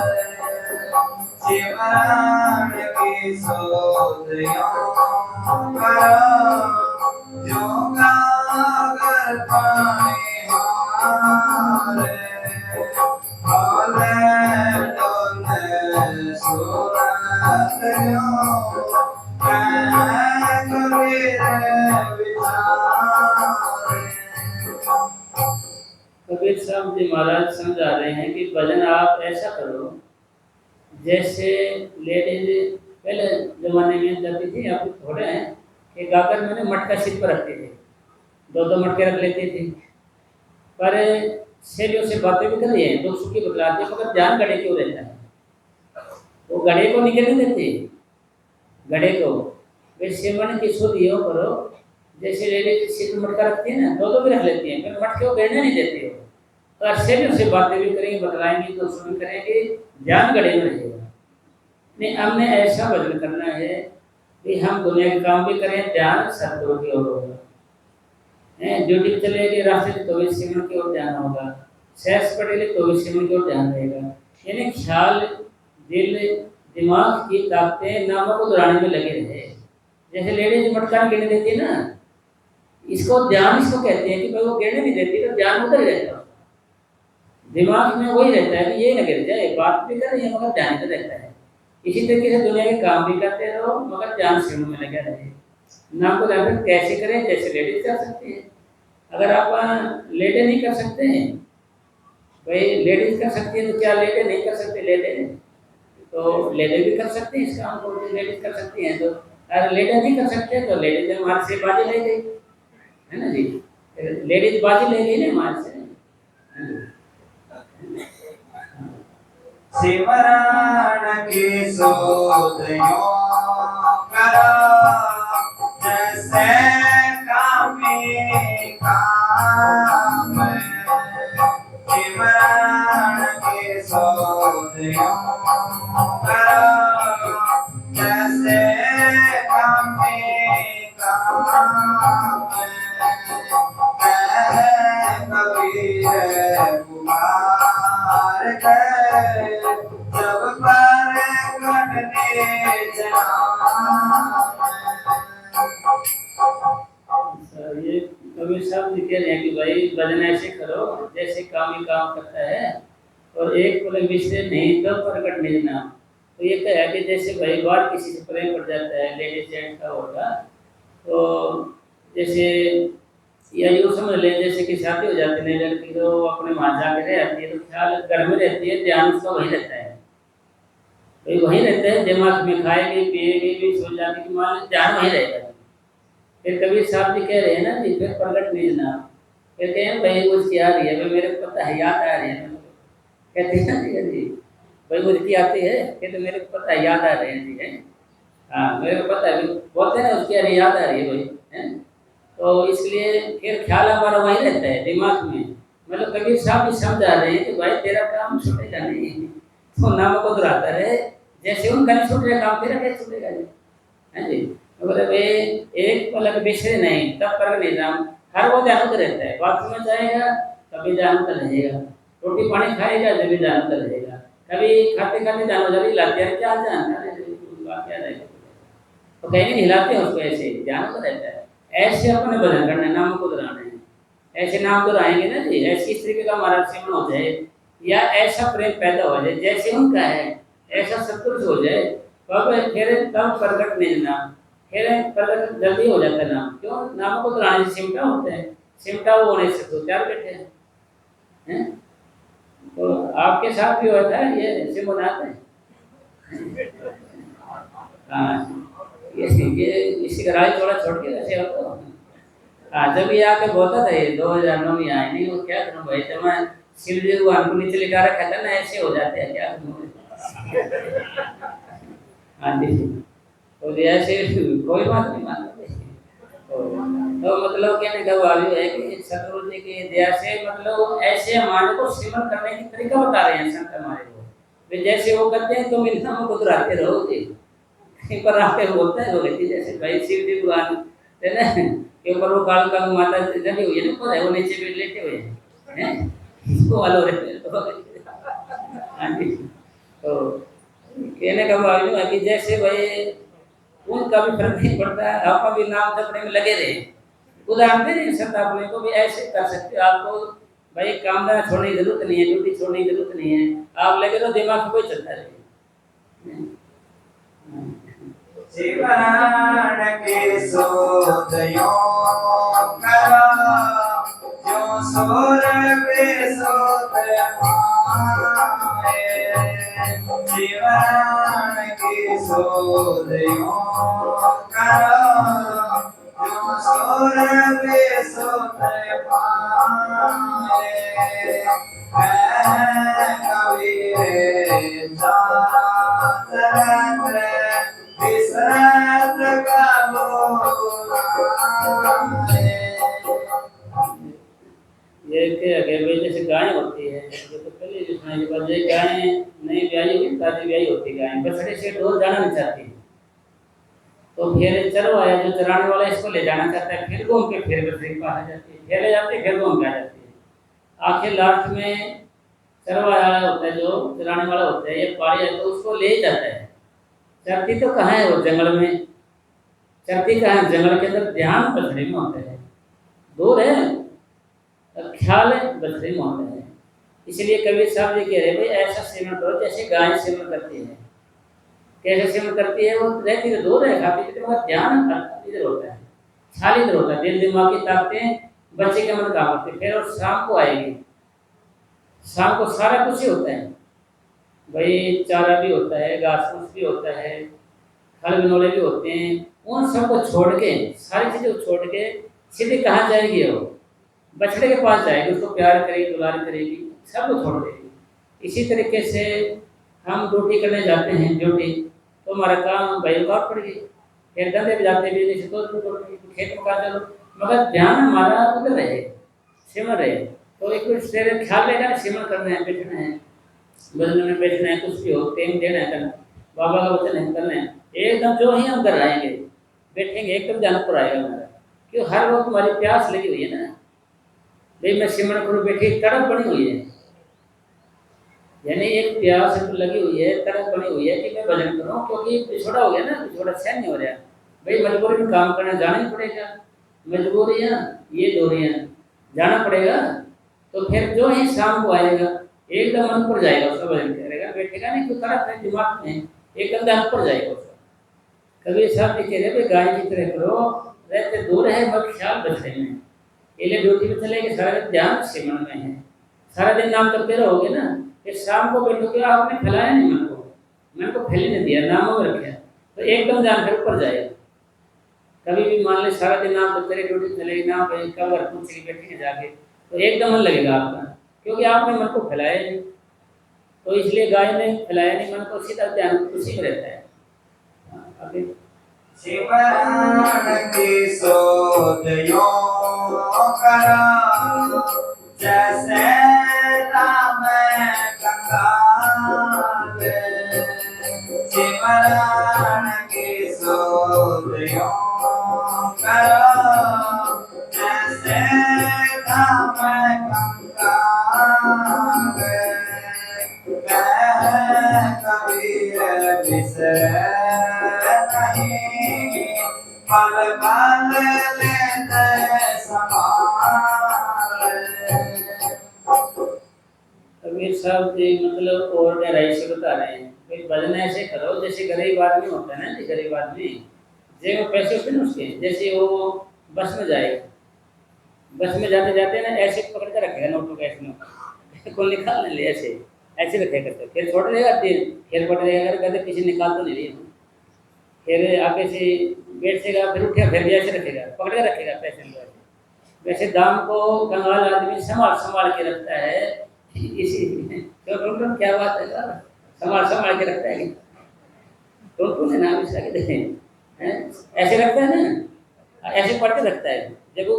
सिमरन की सोदयो हरा जो गागर पाने हार, भले तोने सुरतयो कबीर साहब जी महाराज समझा रहे हैं कि भजन आप ऐसा करो जैसे लेडीज पहले जमाने में जाती थी, आप थोड़े हैं कि गाकर मैंने मटका सिर पर रखते थे, 2-2 मटके रख लेते थे। पर सहेलियों से बातें भी कर रही है, दुख सुखी बतलाते, मगर ध्यान गड़े क्यों रहता है? वो गड़े को निकलने देते, गड़े को वे सिमरन की शुद्ध यो करो जैसे लेडीज सिर पर मटका रखती है ना, 2-2 भी रख लेती हैं, फिर मटके को गिरने नहीं देते हो। तो सहेलियों से बातें भी करेंगे, बतलाएंगे, तो सुन करेंगे, ध्यान गड़े में रहेगा। नहीं, हमने ऐसा भजन करना है कि हम दुनिया के काम भी करें, ध्यान सतगुरु की ओर होगा। ड्यूटी पे चले गए रास्ते से तो भी सिमरन की ओर ध्यान होगा, सैर पड़ेगी तो भी सिमरन की ओर ध्यान रहेगा। यानी ख्याल, दिल, दिमाग की ताकतें नामों को दोहराने में लगे रहे। जैसे लेडीज मटका गिरने देती है ना, इसको ध्यान इसको कहते हैं कि भाई वो गिरने नहीं देती, तो ध्यान उधर ही रहता है, दिमाग में वही रहता है कि ये न गिर जाए। बात भी कर रही है मगर ध्यान इधर रहता है। इसी तरीके से दुनिया के काम भी करते रहो मगर ध्यान सिमरन में लगे रहे। नाम को ध्यान रखें कैसे करें, जैसे लेडीज कर सकते हैं। अगर आप लेडे नहीं कर सकते हैं, भाई लेडीज कर सकती है तो क्या लेडे नहीं कर सकते? लेडे तो लेडे भी कर सकते हैं इस काम को, लेडीज कर सकती हैं। तो अगर लेडे नहीं कर सकते तो लेडीज हमारे से बाजी ले गई, है ना जी। लेडीज बाजी ले गई ना हमारे से, है ना? सिमरन की सोधियों करो जैसे कामी काम। सिमरन की सोधियों करो जैसे कामी काम। कबीर कुमार के जब पर कटने ये कबीर साहब जी कह रहे हैं कि भाई भजन ऐसे करो जैसे काम ही काम करता है, और एक पल विषय नहीं तो प्रकट नहीं ना। तो ये क्या है कि जैसे भाई बार किसी से प्रेम पड़ जाता है, लेडीज जेंट्स का होगा, तो जैसे या यूँ समझ लें जैसे कि शादी हो जाती है लड़की तो अपने वहाँ जाके रह जाती है, तो ख्याल घर में रहती है, ध्यान उसका वही रहता है, भाई वही रहता है, दिमाग में खाएगी पिएगी भी सो जाती कि मान ध्यान वही रहेगा। फिर कबीर साहब जी कह रहे हैं ना जी, फिर प्रकट नहीं ना, कहते हैं भाई उसकी आ रही है, भाई मेरे को पता है, याद आ रही है, कहते हैं ना जी भाई उसकी आती है, कहते मेरे को पता है, याद आ रही है जी, है हाँ मेरे को पता है, बोलते हैं ना उसकी आ रही याद आ रही है भाई, है। तो इसलिए फिर ख्याल हमारा वही रहता है दिमाग में। मतलब कबीर साहब भी समझा रहे हैं कि भाई तेरा काम छूटेगा नहीं, तो नाम को दोहराता रहे, जैसे उनका नहीं छूट रहा काम तेरा कैसे छूटेगा जी, है जी। मतलब ये एक पलक बिछड़े नहीं तब पर नहीं नाम, हर वो ध्यान रहता है, बाथरूम में जाएगा कभी ध्यान रहेगा, रोटी पानी खाएगा जब भी ध्यान रहेगा, कभी खाते खाते ध्यान हो जाएगी, लाते हैं क्या ध्यान क्या रहेगा, तो कहीं नहीं हिलाते हैं उसको, ऐसे ध्यान तो रहता है। ऐसे अपने भजन करने, नाम को दोहराना है, ऐसे नाम दोहराएंगे ना जी, ऐसी इस तरीके का हमारा सेवन हो जाए, या ऐसा प्रेम पैदा हो जाए जैसे उनका है, ऐसा सब कुछ हो जाए, तब फिर तब प्रकट नहीं नाम, फिर प्रकट जल्दी हो जाता है नाम। क्यों? नाम को दोहराने से सिमटा होता है, सिमटा वो होने से दो चार बैठे हैं। तो आपके साथ भी होता है ये सिमन आते हैं। हाँ ये इसी का राज थोड़ा छोड़ के वैसे हो तो हाँ, जब ये आके बोलता था ये 2009 में आए नहीं, वो क्या करूँ भाई, जब मैं शिव जी को हमको नीचे लिखा रखा था ना, ऐसे हो जाते हैं, क्या करूँ। हाँ जी, तो ऐसे कोई बात नहीं मानते। तो मतलब कहने का भाव है कि सतगुरु जी की दया से मतलब ऐसे हमारे को सिमरन करने की तरीका बता रहे हैं संत हमारे को, वे जैसे वो करते हैं तुम इन नामों को दोहराते रहो जी। कहीं पर आके बोलते हैं लोग जैसे भाई शिव जी भगवान है ना के ऊपर वो काल का माता जगी हुई है ना, पर है वो नीचे भी लेटे हुए हैं, इसको वालों रहते हैं तो हाँ जी। तो कहने का भाव है कि जैसे भाई उनका भी फर्क नहीं पड़ता है, आप भी नाम जपने में लगे रहे, उदाहरण दे रहे संत अपने को भी ऐसे कर सकते हो। आपको भाई काम धंधा छोड़ने की जरूरत नहीं है, ड्यूटी छोड़ने की जरूरत नहीं है, आप लगे तो दिमाग कोई चलता रहे। सिमरन के सोधियों करो जो सुर पे सोत माए। सिमरन के सोधियों करो जो सुर पे सोत पाए। कबीर चरण विसरत का ये क्या है भाई, जैसे गाय होती है, जो तो पहले जो सुनाई के बाद ये गाय नई ब्याही हुई, ताजी ब्याही होती है, गाय बछड़े से दूर जाना नहीं चाहती, तो फिर चरवाया जो चराने वाला इसको ले जाना चाहता है, फिर घूम के फिर बछड़े के पास आ जाती है, फिर ले जाते हैं फिर घूम के आ जाती है। आखिर लास्ट में चरवाया वाला होता है, जो चराने वाला होता है, ये पाड़ी है तो उसको ले जाता है। चरती तो कहाँ है वो, जंगल में चरती कहाँ है, जंगल के अंदर, ध्यान बछड़े में होता है, दूर है ख्याल बछड़े में होता है। इसलिए कबीर साहब जी कह रहे भाई ऐसा सेवन करो जैसे गाय सेवन करती है, कैसे सिमरन करती है, वो रहती है दूर है काफी, लेकिन उसका ध्यान इधर होता है, खाली इधर होता है, दिल दिमाग की ताकतें बच्चे के मन काम करते हैं। फिर और शाम को आएगी, शाम को सारा कुछ ही होता है भाई, चारा भी होता है, घास फूस भी होता है, फल बिनोले भी होते हैं। उन सबको छोड़ के, सारी चीज़ों को छोड़ के सीधे कहाँ जाएगी वो, बछड़े के पास जाएगी, उसको प्यार करेगी, दुलार करेगी, सबको छोड़ देगी। इसी तरीके से हम ड्यूटी करने जाते हैं, ड्यूटी तो हमारा काम भाई रुकावट पड़ गई, फिर धंधे पे जाते भी नहीं तो खेत में कहा चलो, मगर ध्यान हमारा उधर रहे, सिमर रहे। तो एक कुछ तेरे ख्याल रहेगा, सिमर करना है, बैठना है, बदलने में बैठना है, कुछ भी हो, प्रेम देना है, करना बाबा का वचन है, करना है, एकदम जो ही हम कर आएंगे, बैठेंगे एकदम ध्यान पर आएगा हमारा। क्यों, हर वक्त हमारी प्यास लगी हुई है ना भाई, मैं सिमरन करूँ, बैठी तड़प बनी हुई है, यानी एक प्यास लगी हुई है, तड़प बनी हुई है कि मैं भजन करूँ, क्योंकि पिछड़ा हो गया ना, पिछड़ा सहन नहीं हो रहा भाई, मजबूरी में काम करना जाना ही पड़ेगा, मजबूरियाँ ये दूरियाँ जाना पड़ेगा। तो फिर जो ही शाम को आएगा एकदम मन पर जाएगा, उसका भजन करेगा, बैठेगा नहीं, क्यों तड़प है दिमाग में, एकदम ध्यान पर जाएगा उसका। कभी साहब जी कह रहे गाय की तरह करो, रहते दूर है मगर ख्याल बचने में, पहले ड्यूटी पे चले गए, सारा दिन ध्यान सिमरन में है, सारा दिन नाम करते रहोगे ना, फिर शाम को बैठोगे, आपने फैलाया नहीं मन को फैलने दिया, नामों में रखा, तो एकदम ध्यान फिर ऊपर जाएगा। कभी भी मान ले सारा दिन नाम करते रहे, ड्यूटी चले ना भाई, कब कुछ बैठेंगे जाके, तो एकदम मन लगेगा आपका, क्योंकि आपने मन को फैलाया नहीं। तो इसलिए गाय ने फैलाया नहीं मन को, सीधा ध्यान उसी में रहता है। आगे सिमरन की सोधियों करा, जैसे राम कंगाल। सिमरन की सोधियों करा, जैसे राम कंगाल। कह कबीर बिसर नहीं, पल पल लेते संभाल। कबीर साहब जी मतलब और गहराई से बता रहे हैं भाई, भजन ऐसे करो जैसे गरीब आदमी होता है ना, गरीब आदमी जेब में पैसे होते हैं ना उसके, जैसे वो बस में जाएगा, बस में जाते जाते ना ऐसे पकड़ कर रखेगा नोटों का, ऐसे नोट को निकाल ले, ऐसे ऐसे रखे करते, फिर छोड़ देगा, फिर पकड़ देगा, कहते किसी निकाल तो नहीं रही, फिर आगे से बैठेगा, फिर उठेगा, फिर भी ऐसे रखेगा, पकड़ के रखेगा पैसे में। वैसे दाम को कंगाल आदमी संभाल संभाल के रखता है, इसी तो क्या बात है सर, संभाल संभाल के रखता है, तो नाम इसका के देखें ऐसे रखता है ना, ऐसे पढ़ के रखता है, जब वो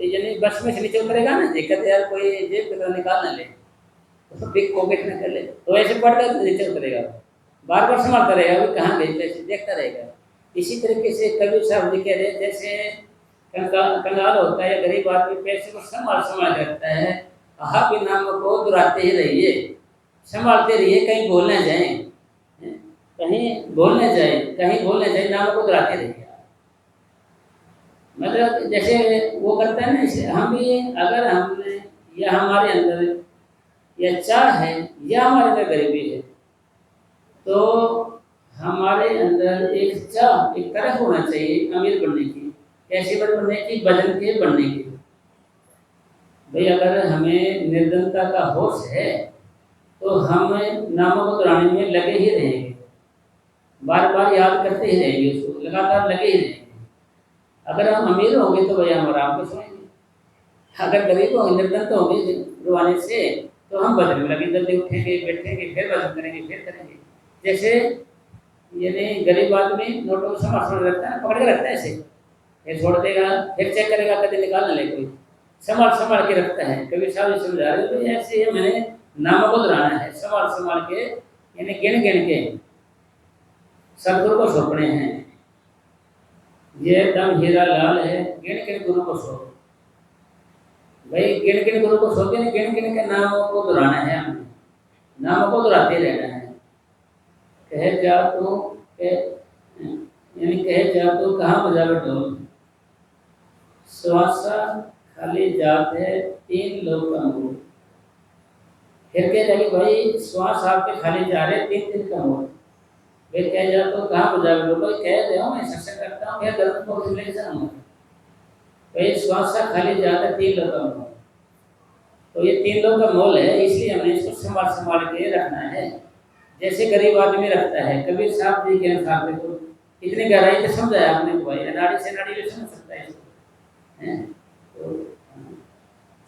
यानी बस में से नीचे उतरेगा ना, देखते यार कोई जेब से निकाल ना ले, उसको बिग पॉकेट में कर ले, तो ऐसे पढ़ कर नीचे उतरेगा, बार बार संभालता रहेगा, वो कहाँ गई पैसे देखता रहेगा। इसी तरीके से कबीर साहब जी कह रहे जैसे कंगाल होता है, गरीब आदमी पैसे को संभाल संभाल रखता है, आप भी नाम को दुहराते ही रहिए, संभालते रहिए, कहीं भूल न जाए, कहीं भूल न जाए, कहीं भूल न जाए, नाम को दुहराते रहिए। मतलब जैसे वो करता है ना, हम भी अगर हमने या हमारे अंदर या चाह है या हमारे अंदर गरीबी है, तो हमारे अंदर एक चाह, एक तरफ होना चाहिए अमीर बनने की, कैसे बनने की, भजन के बनने की। भाई अगर हमें निर्धनता का होश है तो हम नामों को दोहराने में लगे ही रहेंगे, बार बार याद करते ही रहेंगे, उसको लगातार लगे ही रहेंगे। अगर हम अमीर होंगे तो भैया हम आराम को सुनेंगे, अगर गरीब होंगे, निर्धन होंगे रुआने से, तो हम भजन में लगे, जल्दी उठेंगे, बैठेंगे, फिर भजन करेंगे, फिर करेंगे। जैसे यानी गरीब आदमी नोटों को संभाल रखता है, पकड़ के रखता है ऐसे, फिर छोड़ देगा, फिर चेक करेगा, कभी निकाल ना ले कोई, संभाल संभाल के रखता है। कभी साहब समझा रहे तो ऐसे ही मैंने नामों को दोहराना है, संभाल संभाल के, यानी गिन गिन के सदगुरु को सौंपने हैं। ये दम हीरा लाल है, गिन गिन गुरु को सौंप, भाई गिन गिन गुरु को सौंपे, गिन गिन के नामों को दोहराना है, हमें नामों को दोहराते रहना है। कहे जा तो यानी कहे जा तो कहाँ बजावे ढोल, श्वासा खाली जात है तीन लोग का मूल। फिर कह रहे भाई श्वास आपके खाली जा रहे तीन दिन का मूल, फिर कह जाओ तो कहाँ को जाओ लोग कह दे मैं सत्संग करता हूँ, मैं गलत पक्ष ले जाऊँगा। तो ये श्वास खाली जाता 3 लोग का मोल, तो ये 3 लोग का मोल है, इसलिए हमें इसको संभाल संभाल के रखना है। जैसे गरीब आदमी रखता है, कबीर साहब जी के अनुसार देखो कितनी गहराई से समझाया आपने को भाई, नाड़ी से नाड़ी भी समझ सकता है इसको, हैं? तो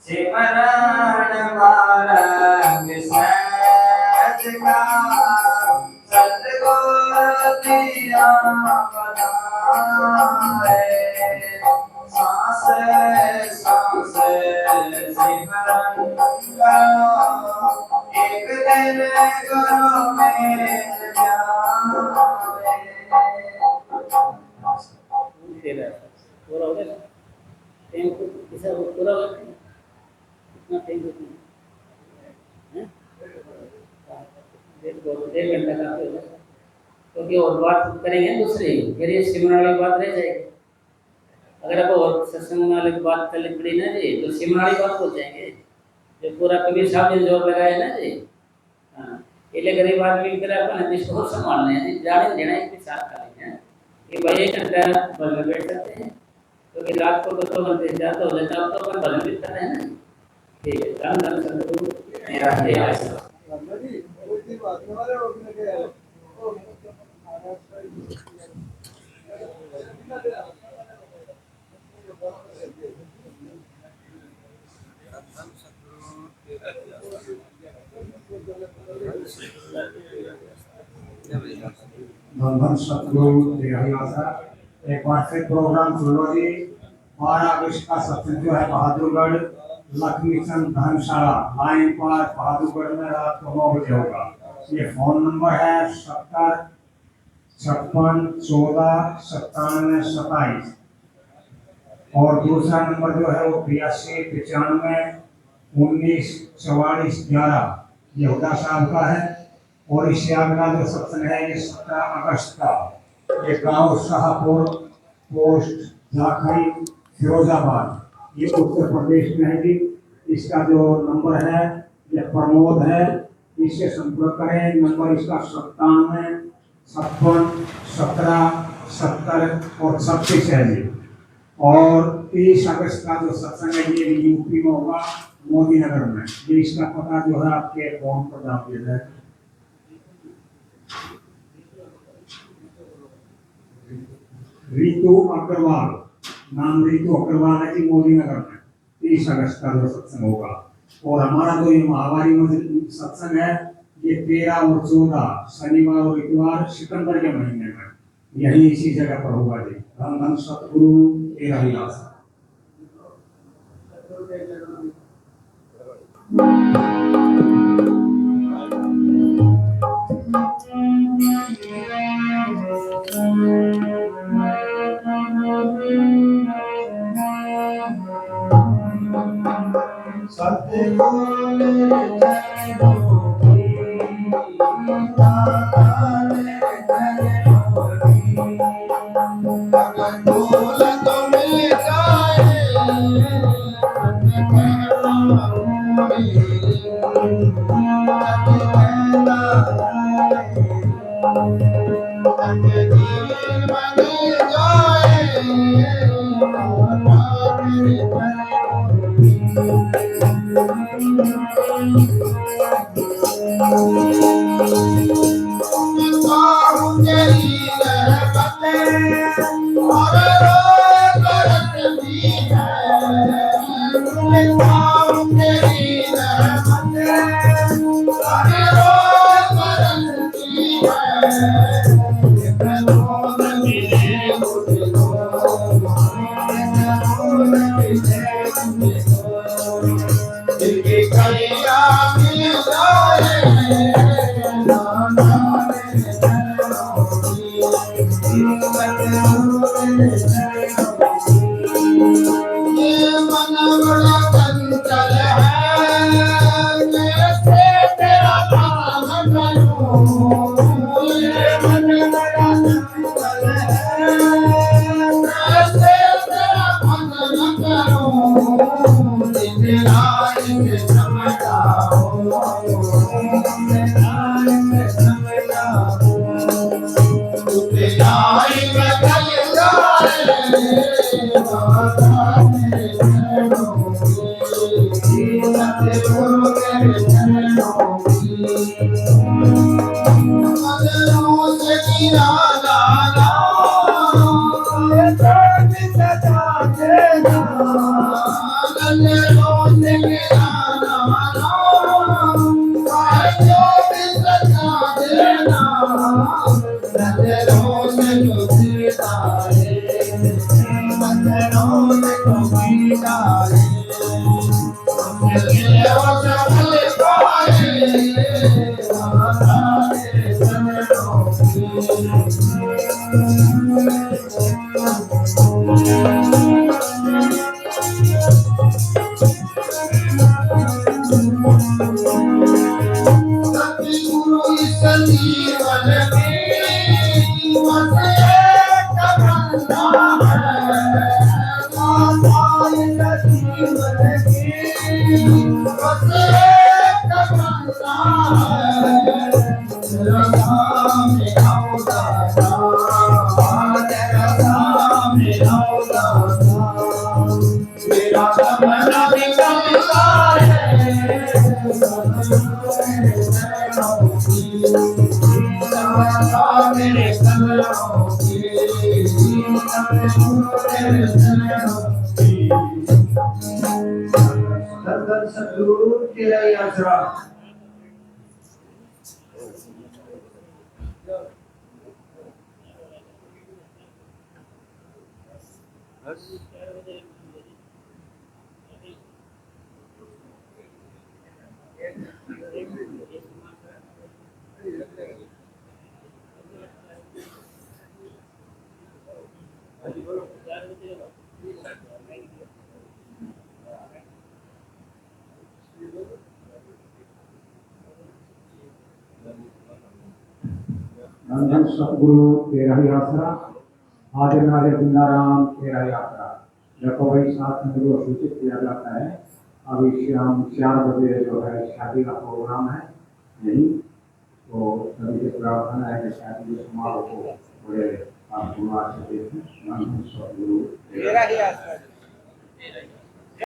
सिमरन मार्ग सहज का सतगुरु दिया बताए, सांस सांस सिमरन करो, एक दिन गुरु मिल जाए। तेरा पूरा हो गया ना? टाइम को किसा पूरा हो गया कितना टाइम होती है? डेढ़ घंटा काफी होगा, क्योंकि और बात करेंगे दूसरी, फिर ये सिमरन वाली बात रह जाएगी। अगर आप और सत्संग वाली बात चल पड़ी ना जी, तो सिमरन वाली बात हो जाएंगे, जो पूरा कबीर साहब ने जोर लगाया ना जी। हाँ, ये गरीब आदमी फिर अपन इसको बहुत संभालना है जी, जाने देना है इसके साथ खाली है कि भाई 1 घंटा बल में बैठ सकते हैं, क्योंकि रात को तो घंटे ज़्यादा हो जाता है, तो अपन भजन भी कर रहे हैं ना। ठीक है, राम राम सतगुरु मेरा है धन सतगुरु एक बार फिर प्रोग्राम सुन लो जी। 12 अगस्त का सत्संग जो है बहादुरगढ़ लक्ष्मी चंद धर्मशाला लाइन पर बहादुरगढ़ में रात को 9 बजे होगा। ये फोन नंबर है 70 56 14 97 27 और दूसरा नंबर जो है वो 82 95 19 44 11 ये हुदा साहब का है। और इससे अगला जो सत्संग है ये 17 अगस्त का, ये गांव शाहपुर पोस्ट झाखड़ी फिरोजाबाद, ये उत्तर प्रदेश में है जी। इसका जो नंबर है ये प्रमोद है, इससे संपर्क करें। नंबर इसका 97 56 17 70 और 36 है जी। और 30 अगस्त का जो सत्संग है ये यूपी में होगा मोदी नगर में। ये इसका पता जो है आपके फोन पर डाल दिया जाए। ऋतु अग्रवाल, नाम ऋतु अग्रवाल है जी, मोदी नगर में 30 अगस्त का जो सत्संग होगा। और हमारा जो ये महावारी में सत्संग है ये 13 और 14 शनिवार और इतवार सितंबर के महीने में यही इसी जगह पर होगा जी। धन धन सतगुरु तेरा विलास। सद्गुरु तेरा ही आसरा। धन सतगुरु तेरा ही आसरा, आदि नारे वृंदाराम तेरा ही आसरा। देखो भाई 7 नंबर को सूचित किया जाता है। अभी शाम 4 बजे जो है शादी का प्रोग्राम है यही, तो सभी से प्रार्थना है कि शादी के समारोह को बड़े आशीर्वाद से देखें। धन सतगुरु तेरा ही आसरा।